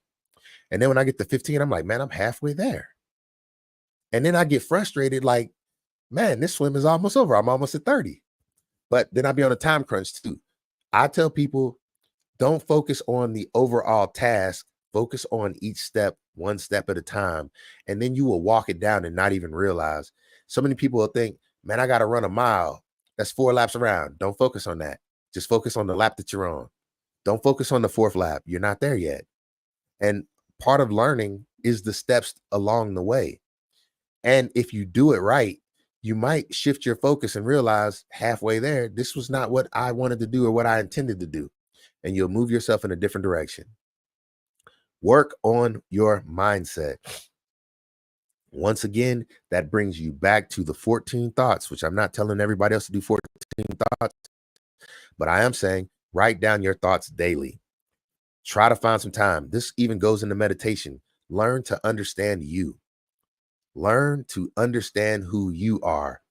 And then when I get to 15, I'm like, man, I'm halfway there. And then I get frustrated, like, man, this swim is almost over. I'm almost at 30. But then I be on a time crunch too. I tell people, don't focus on the overall task. Focus on each step, one step at a time. And then you will walk it down and not even realize. So many people will think, man, I got to run a mile. That's 4 laps around. Don't focus on that. Just focus on the lap that you're on. Don't focus on the 4th lap. You're not there yet. And part of learning is the steps along the way. And if you do it right, you might shift your focus and realize halfway there, this was not what I wanted to do or what I intended to do. And you'll move yourself in a different direction. Work on your mindset. Once again, that brings you back to the 14 thoughts, which I'm not telling everybody else to do 14 thoughts, but I am saying write down your thoughts daily. Try to find some time. This even goes into meditation. Learn to understand you. Learn to understand who you are.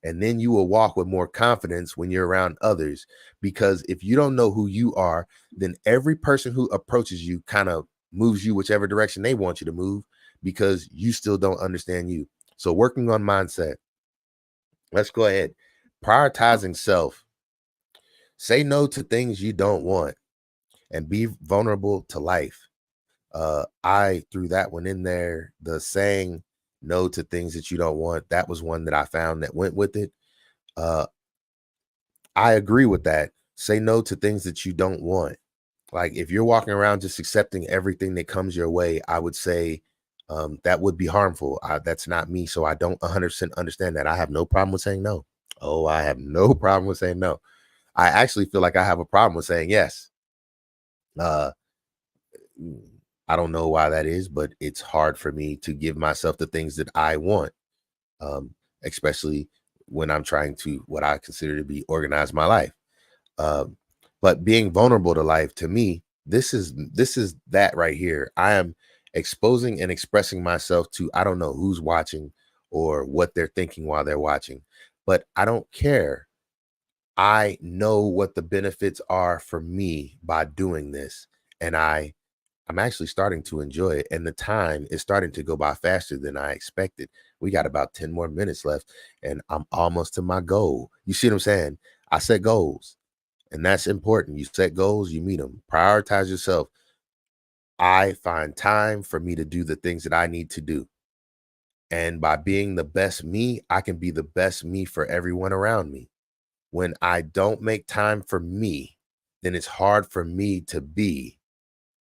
And then you will walk with more confidence when you're around others. Because if you don't know who you are, then every person who approaches you kind of moves you whichever direction they want you to move because you still don't understand you. So working on mindset. Let's go ahead. Prioritizing self. Say no to things you don't want and be vulnerable to life. I threw that one in there. The saying no to things that you don't want. That was one that I found that went with it. I agree with that. Say no to things that you don't want. Like if you're walking around just accepting everything that comes your way, I would say that would be harmful. That's not me. So I don't 100% understand that. I have no problem with saying no. Oh, I have no problem with saying no. I actually feel like I have a problem with saying yes. Uh, I don't know why that is, but it's hard for me to give myself the things that I want, especially when I'm trying to what I consider to be organize my life. Um, but being vulnerable to life, to me, this is that right here. I am exposing and expressing myself to I don't know who's watching or what they're thinking while they're watching, but I don't care. I know what the benefits are for me by doing this, and I'm actually starting to enjoy it, and the time is starting to go by faster than I expected. We got about 10 more minutes left, and I'm almost to my goal. You see what I'm saying? I set goals, and that's important. You set goals, you meet them. Prioritize yourself. I find time for me to do the things that I need to do. And by being the best me, I can be the best me for everyone around me. When I don't make time for me, then it's hard for me to be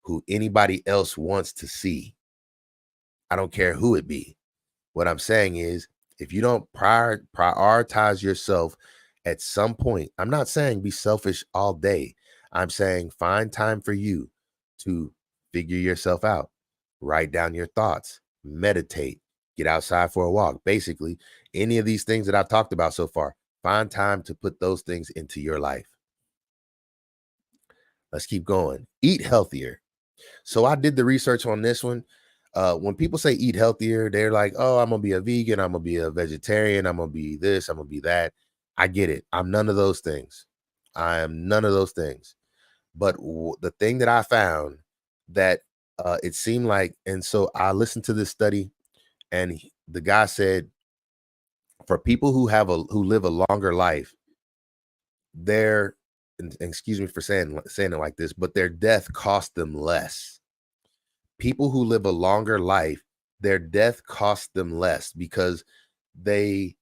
who anybody else wants to see. I don't care who it be. What I'm saying is, if you don't prioritize yourself at some point, I'm not saying be selfish all day. I'm saying find time for you to figure yourself out, write down your thoughts, meditate, get outside for a walk. Basically, any of these things that I've talked about so far, find time to put those things into your life. Let's keep going. Eat healthier. So I did the research on this one. When people say eat healthier, they're like, oh, I'm going to be a vegan. I'm going to be a vegetarian. I'm going to be this. I'm going to be that. I get it. I'm none of those things. I am none of those things. But the thing that I found that it seemed like, and so I listened to this study and the guy said, For people who live a longer life, their and excuse me for saying it like this, but their death cost them less. People who live a longer life, their death costs them less because they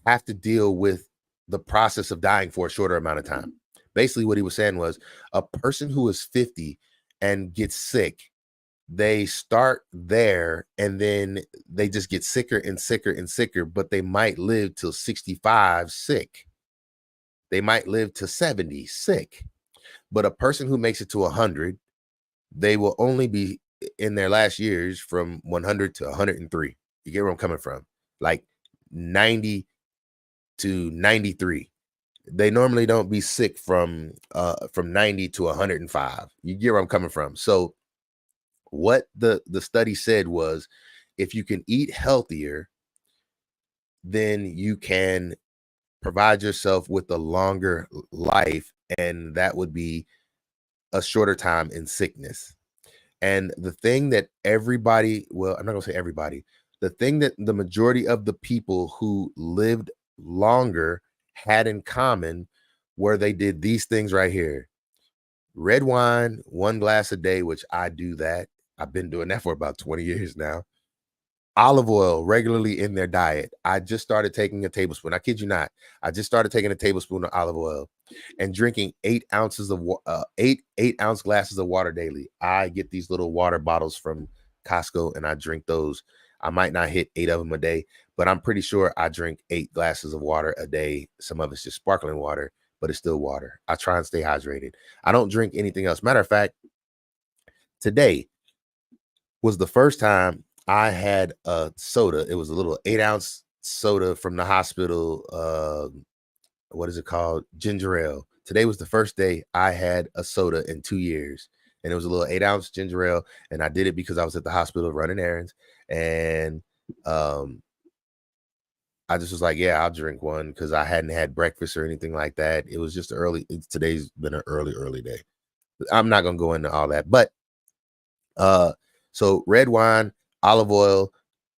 have to deal with the process of dying for a shorter amount of time. Basically, what he was saying was a person who is 50 and gets sick, they start there and then they just get sicker and sicker and sicker, but they might live till 65 sick. They might live to 70 sick. But a person who makes it to 100, they will only be in their last years from 100 to 103. You get where I'm coming from? Like 90 to 93. They normally don't be sick from 90 to 105. You get where I'm coming from? So what the study said was if you can eat healthier, then you can provide yourself with a longer life, and that would be a shorter time in sickness. And the thing that everybody, well, I'm not gonna say everybody, the thing that the majority of the people who lived longer had in common were they did these things right here. Red wine, 1 glass a day, which I do that. I've been doing that for about 20 years now. Olive oil regularly in their diet. I just started taking a tablespoon. I kid you not. I just started taking a tablespoon of olive oil and drinking 8 ounces of 8 ounce glasses of water daily. I get these little water bottles from Costco and I drink those. I might not hit 8 of them a day, but I'm pretty sure I drink 8 glasses of water a day. Some of it's just sparkling water, but it's still water. I try and stay hydrated. I don't drink anything else. Matter of fact, today was the first time I had a soda. It was a little 8 ounce soda from the hospital. What is it called? Ginger ale. Today was the first day I had a soda in 2 years. And it was a little 8 ounce ginger ale. And I did it because I was at the hospital running errands. And I just was like, yeah, I'll drink one because I hadn't had breakfast or anything like that. It was just today's been an early day. I'm not gonna go into all that, but so red wine, olive oil,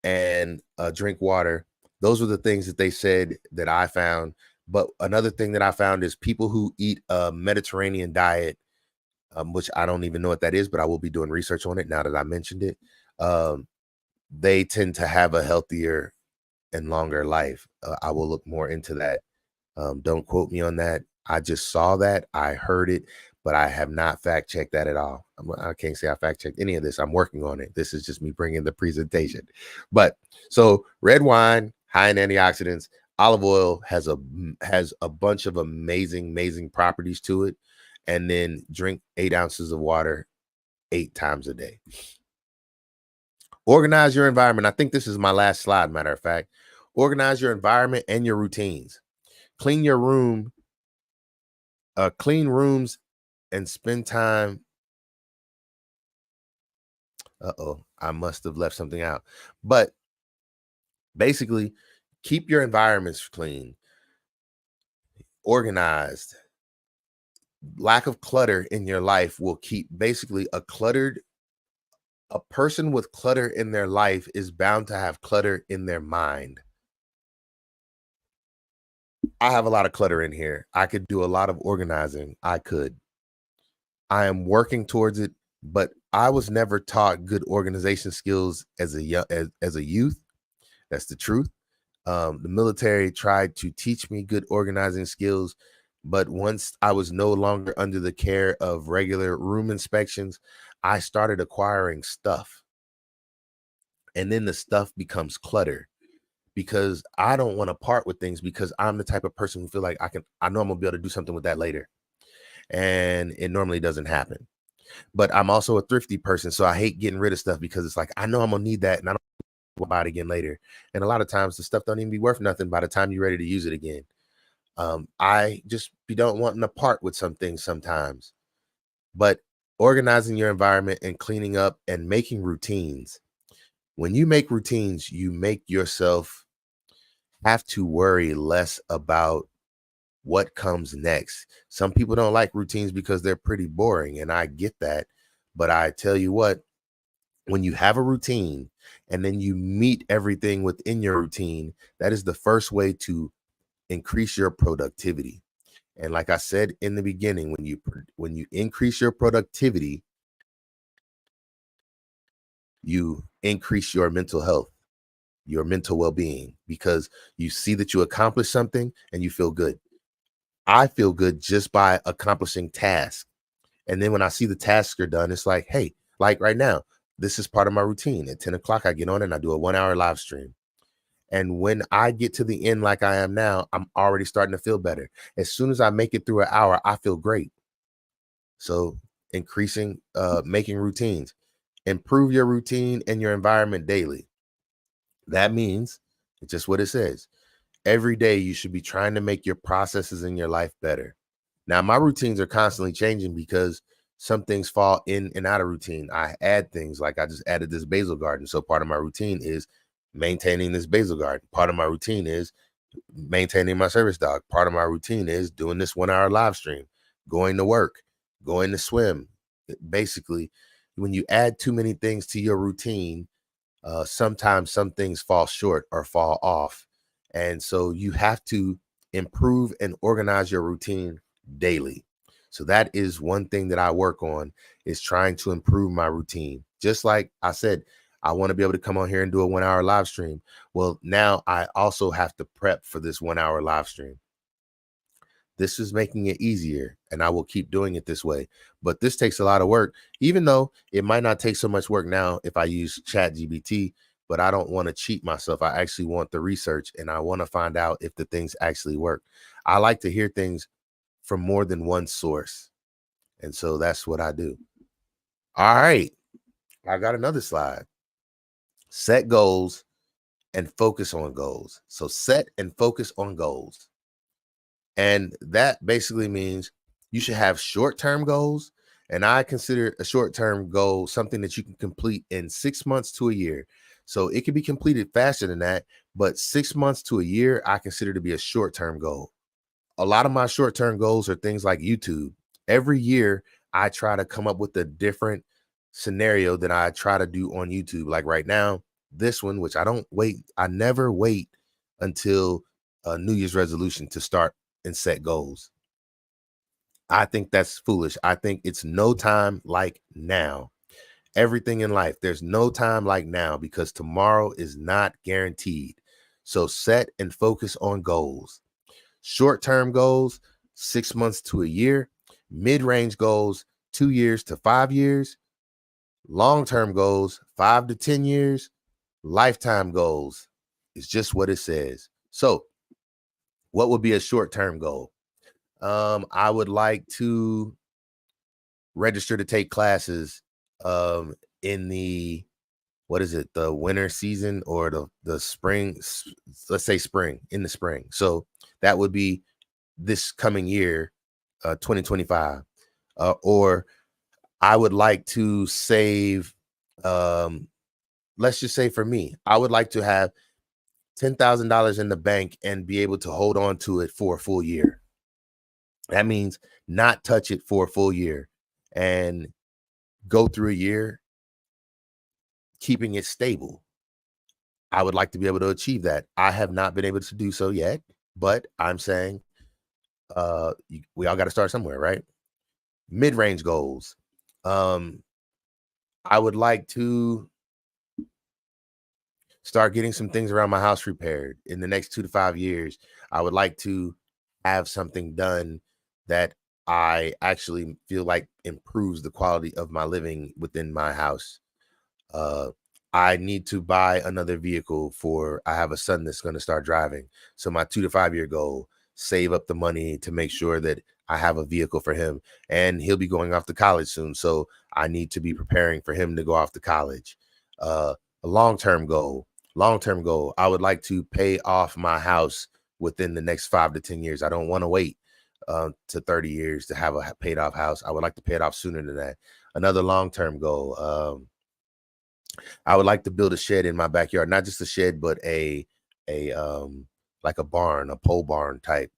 and drink water. Those were the things that they said that I found. But another thing that I found is people who eat a Mediterranean diet, which I don't even know what that is, but I will be doing research on it now that I mentioned it. They tend to have a healthier and longer life. I will look more into that. Don't quote me on that. I just saw that. I heard it, but I have not fact checked that at all. I can't say I fact checked any of this. I'm working on it. This is just me bringing the presentation. But so red wine, high in antioxidants. Olive oil has a bunch of amazing properties to it. And then drink 8 ounces of water 8 times a day. Organize your environment. I think this is my last slide, matter of fact. Organize your environment and your routines. Clean your room, clean rooms, and spend time. I must have left something out. But basically, keep your environments clean, organized. Lack of clutter in your life will keep basically a person with clutter in their life is bound to have clutter in their mind. I have a lot of clutter in here. I could do a lot of organizing. I am working towards it, but I was never taught good organization skills as a youth. That's the truth. The military tried to teach me good organizing skills, but once I was no longer under the care of regular room inspections, I started acquiring stuff. And then the stuff becomes clutter because I don't want to part with things because I'm the type of person who feel like I know I'm gonna be able to do something with that later. And it normally doesn't happen. But I'm also a thrifty person, so I hate getting rid of stuff because it's like I know I'm gonna need that and I don't want to buy it again later. And a lot of times the stuff don't even be worth nothing by the time you're ready to use it again. I just don't wanting to part with some things sometimes. But organizing your environment and cleaning up and making routines. When you make routines, you make yourself have to worry less about what comes next. Some people don't like routines because they're pretty boring, and I get that. But I tell you what, when you have a routine and then you meet everything within your routine, that is the first way to increase your productivity. And like I said in the beginning, when you increase your productivity, you increase your mental health, your mental well-being, because you see that you accomplished something and you feel good. I feel good just by accomplishing tasks. And then when I see the tasks are done, it's like, hey, like right now, this is part of my routine. At 10 o'clock, I get on and I do a 1 hour live stream. And when I get to the end like I am now, I'm already starting to feel better. As soon as I make it through an hour, I feel great. So making routines, improve your routine and your environment daily. That means it's just what it says. Every day you should be trying to make your processes in your life better. Now, my routines are constantly changing because some things fall in and out of routine. I add things, like I just added this basil garden. So part of my routine is maintaining this basil garden. Part of my routine is maintaining my service dog. Part of my routine is doing this 1 hour live stream, going to work, going to swim. Basically, when you add too many things to your routine, sometimes some things fall short or fall off. And so you have to improve and organize your routine daily. So that is one thing that I work on, is trying to improve my routine. Just like I said, I want to be able to come on here and do a 1 hour live stream. Well, now I also have to prep for this 1 hour live stream. This is making it easier, and I will keep doing it this way. But this takes a lot of work, even though it might not take so much work now if I use ChatGPT, but I don't want to cheat myself. I actually want the research, and I want to find out if the things actually work. I like to hear things from more than one source. And so that's what I do. All right. I got another slide. Set goals and focus on goals. So set and focus on goals. And that basically means you should have short-term goals. And I consider a short-term goal something that you can complete in 6 months to a year. So it can be completed faster than that, but 6 months to a year, I consider to be a short-term goal. A lot of my short-term goals are things like YouTube. Every year, I try to come up with a different scenario that I try to do on YouTube. Like right now, this one, which I never wait until a New Year's resolution to start and set goals. I think that's foolish. I think it's no time like now. Everything in life, there's no time like now, because tomorrow is not guaranteed. So set and focus on goals. Short-term goals, 6 months to a year. Mid-range goals, 2 years to 5 years. Long-term goals, 5 to 10 years. Lifetime goals is just what it says. So what would be a short-term goal? I would like to register to take classes in the, what is it, the winter season, or the spring, let's say spring, in the spring. So that would be this coming year, 2025. Or I would like to save, let's just say for me, I would like to have $10,000 in the bank and be able to hold on to it for a full year. That means not touch it for a full year and go through a year keeping it stable. I would like to be able to achieve that. I have not been able to do so yet, but I'm saying we all got to start somewhere, right? Mid-range goals. I would like to start getting some things around my house repaired in the next 2 to 5 years. I would like to have something done that I actually feel like improves the quality of my living within my house. Uh, I need to buy another vehicle I have a son that's going to start driving. So my 2 to 5 year goal, save up the money to make sure that I have a vehicle for him, and he'll be going off to college soon. So I need to be preparing for him to go off to college. A long-term goal, I would like to pay off my house within the next 5 to 10 years. I don't want to wait to 30 years to have a paid off house. I would like to pay it off sooner than that. Another long-term goal, I would like to build a shed in my backyard, not just a shed, but a like a barn, a pole barn type,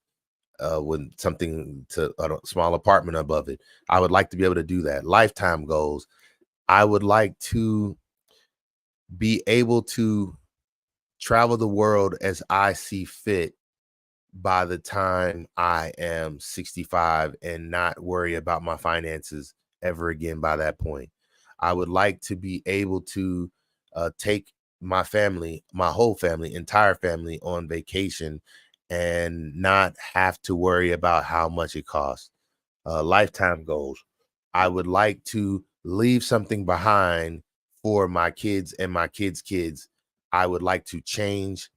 with something to a small apartment above it. I would like to be able to do that. Lifetime goals, I would like to be able to travel the world as I see fit by the time I am 65 and not worry about my finances ever again by that point. I would like to be able to take my family, my whole family, entire family on vacation and not have to worry about how much it costs. Lifetime goals. I would like to leave something behind for my kids and my kids' kids. I would like to change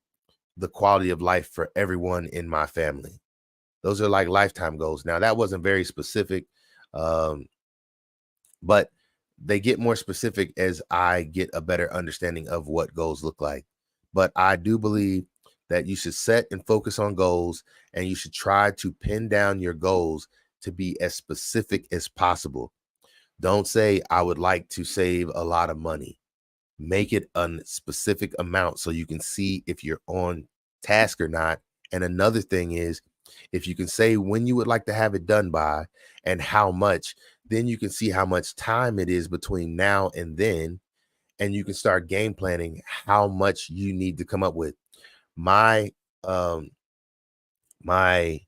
the quality of life for everyone in my family. Those are like lifetime goals. Now, that wasn't very specific, um, but they get more specific as I get a better understanding of what goals look like. But I do believe that you should set and focus on goals, and you should try to pin down your goals to be as specific as possible. Don't say, I would like to save a lot of money. Make it a specific amount so you can see if you're on task or not. And another thing is, if you can say when you would like to have it done by and how much, then you can see how much time it is between now and then. And you can start game planning how much you need to come up with. My um my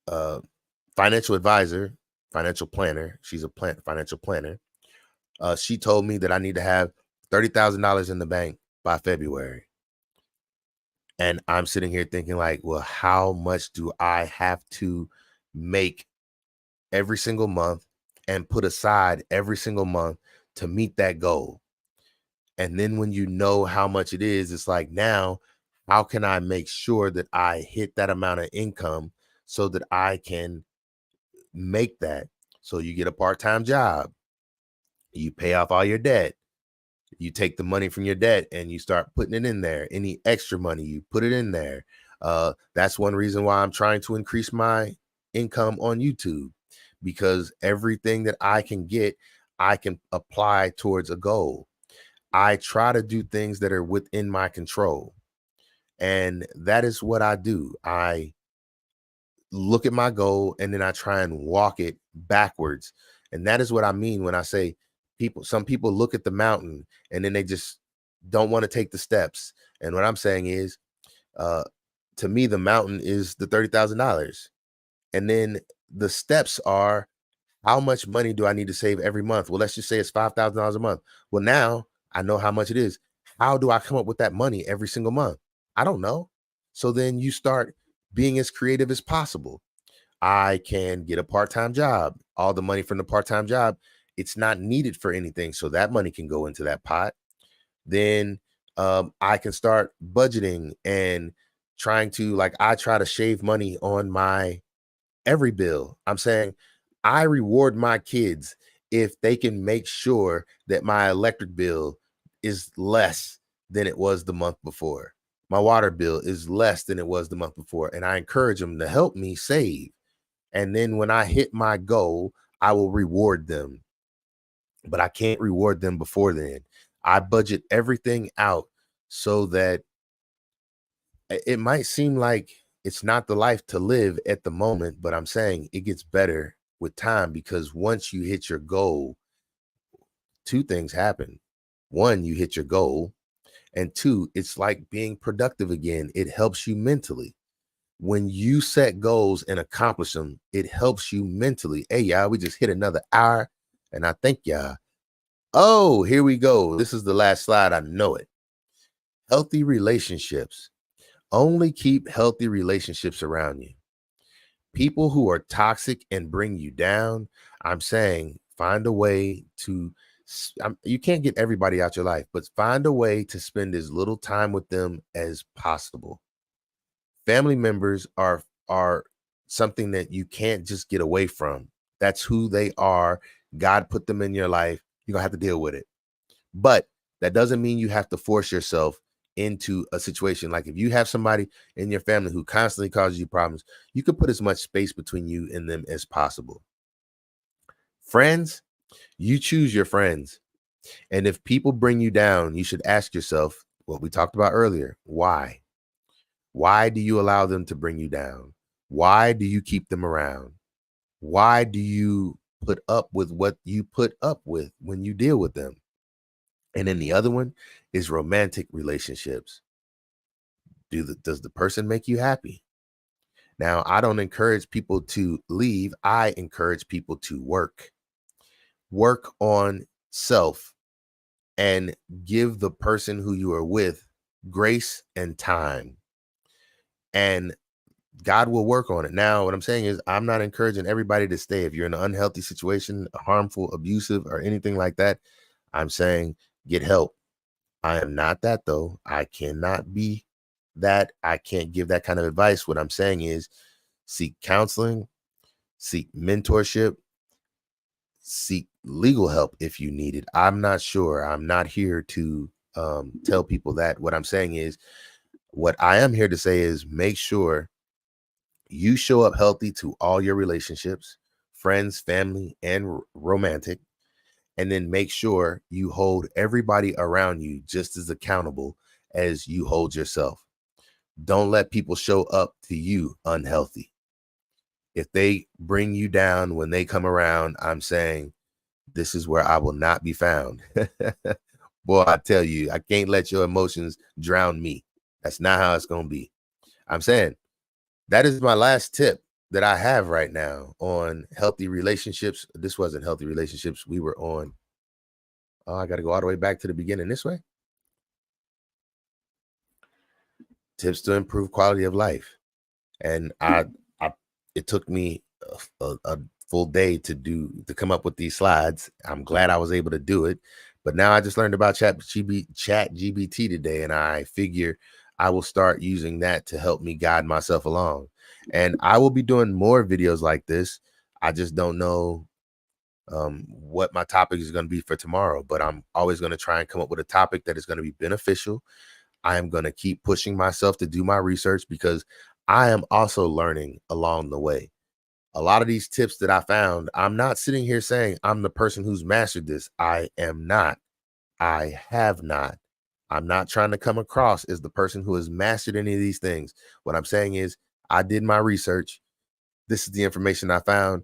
uh financial advisor, financial planner, she's a financial planner. She told me that I need to have $30,000 in the bank by February. And I'm sitting here thinking like, well, how much do I have to make every single month and put aside every single month to meet that goal? And then when you know how much it is, it's like, now, how can I make sure that I hit that amount of income so that I can make that? So you get a part-time job, you pay off all your debt, you take the money from your debt and you start putting it in there. Any extra money, you put it in there. That's one reason why I'm trying to increase my income on YouTube, because everything that I can get, I can apply towards a goal. I try to do things that are within my control. And that is what I do. I look at my goal and then I try and walk it backwards. And that is what I mean when I say some people look at the mountain and then they just don't want to take the steps. And what I'm saying is, uh, to me, the mountain is the $30,000. And then the steps are, how much money do I need to save every month? Well, let's just say it's $5,000 a month. Well, now I know how much it is. How do I come up with that money every single month? I don't know. So then you start being as creative as possible. I can get a part-time job. All the money from the part-time job, it's not needed for anything. So that money can go into that pot. Then I can start budgeting and trying to, like, I try to shave money on my every bill. I'm saying I reward my kids if they can make sure that my electric bill is less than it was the month before. My water bill is less than it was the month before. And I encourage them to help me save. And then when I hit my goal, I will reward them. But I can't reward them before then. I budget everything out so that it might seem like it's not the life to live at the moment, but I'm saying it gets better with time, because once you hit your goal, two things happen. One, you hit your goal, and two, it's like being productive again. It helps you mentally. When you set goals and accomplish them, it helps you mentally. Hey, y'all, we just hit another hour, and I thank y'all. Oh, here we go. This is the last slide. I know it. Healthy relationships. Only keep healthy relationships around you. People who are toxic and bring you down, I'm saying find a way to, you can't get everybody out your life, but find a way to spend as little time with them as possible. Family members are something that you can't just get away from. That's who they are. God put them in your life. You're gonna have to deal with it. But that doesn't mean you have to force yourself into a situation. Like, if you have somebody in your family who constantly causes you problems, you can put as much space between you and them as possible. Friends, you choose your friends. And if people bring you down, you should ask yourself what we talked about earlier. Why? Why do you allow them to bring you down? Why do you keep them around? Why do you put up with what you put up with when you deal with them? And then the other one is romantic relationships. Does the person make you happy? Now, I don't encourage people to leave. I encourage people to work on self and give the person who you are with grace and time. And God will work on it. Now, what I'm saying is, I'm not encouraging everybody to stay. If you're in an unhealthy situation, harmful, abusive, or anything like that, I'm saying get help. I am not that, though. I cannot be that. I can't give that kind of advice. What I'm saying is seek counseling, seek mentorship, seek legal help if you need it. I'm not sure. I'm not here to tell people that. What I'm saying is, what I am here to say is make sure you show up healthy to all your relationships, friends, family, and romantic. And then make sure you hold everybody around you just as accountable as you hold yourself. Don't let people show up to you unhealthy. If they bring you down when they come around, I'm saying this is where I will not be found. Boy, I tell you, I can't let your emotions drown me. That's not how it's going to be. I'm saying that is my last tip that I have right now on healthy relationships. This wasn't healthy relationships. We were on, oh, I got to go all the way back to the beginning this way. Tips to improve quality of life. And I it took me a full day to come up with these slides. I'm glad I was able to do it. But now I just learned about chat GBT today, and I figure I will start using that to help me guide myself along. And I will be doing more videos like this. I just don't know what my topic is going to be for tomorrow, but I'm always going to try and come up with a topic that is going to be beneficial. I am going to keep pushing myself to do my research because I am also learning along the way. A lot of these tips that I found, I'm not sitting here saying I'm the person who's mastered this. I am not. I have not. I'm not trying to come across as the person who has mastered any of these things. What I'm saying is, I did my research. This is the information I found.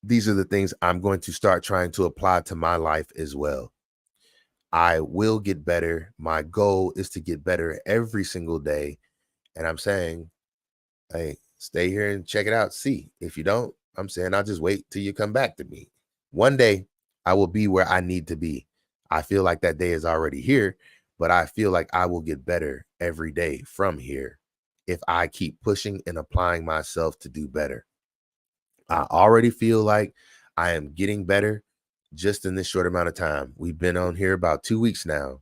These are the things I'm going to start trying to apply to my life as well. I will get better. My goal is to get better every single day. And I'm saying, hey, stay here and check it out. See, if you don't, I'm saying I'll just wait till you come back to me. One day I will be where I need to be. I feel like that day is already here, but I feel like I will get better every day from here if I keep pushing and applying myself to do better. I already feel like I am getting better just in this short amount of time. We've been on here about 2 weeks now,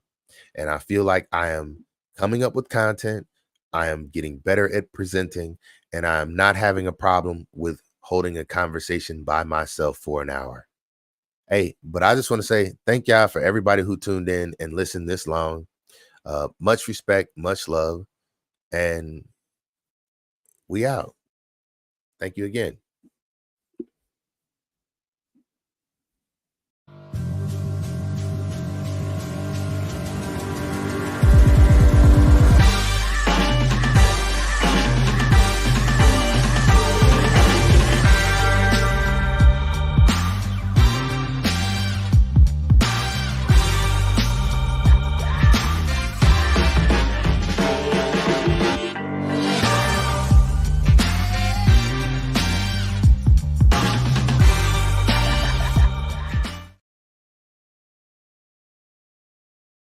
and I feel like I am coming up with content. I am getting better at presenting, and I am not having a problem with holding a conversation by myself for an hour. Hey, but I just want to say thank y'all for everybody who tuned in and listened this long. Much respect, much love, and we out. Thank you again.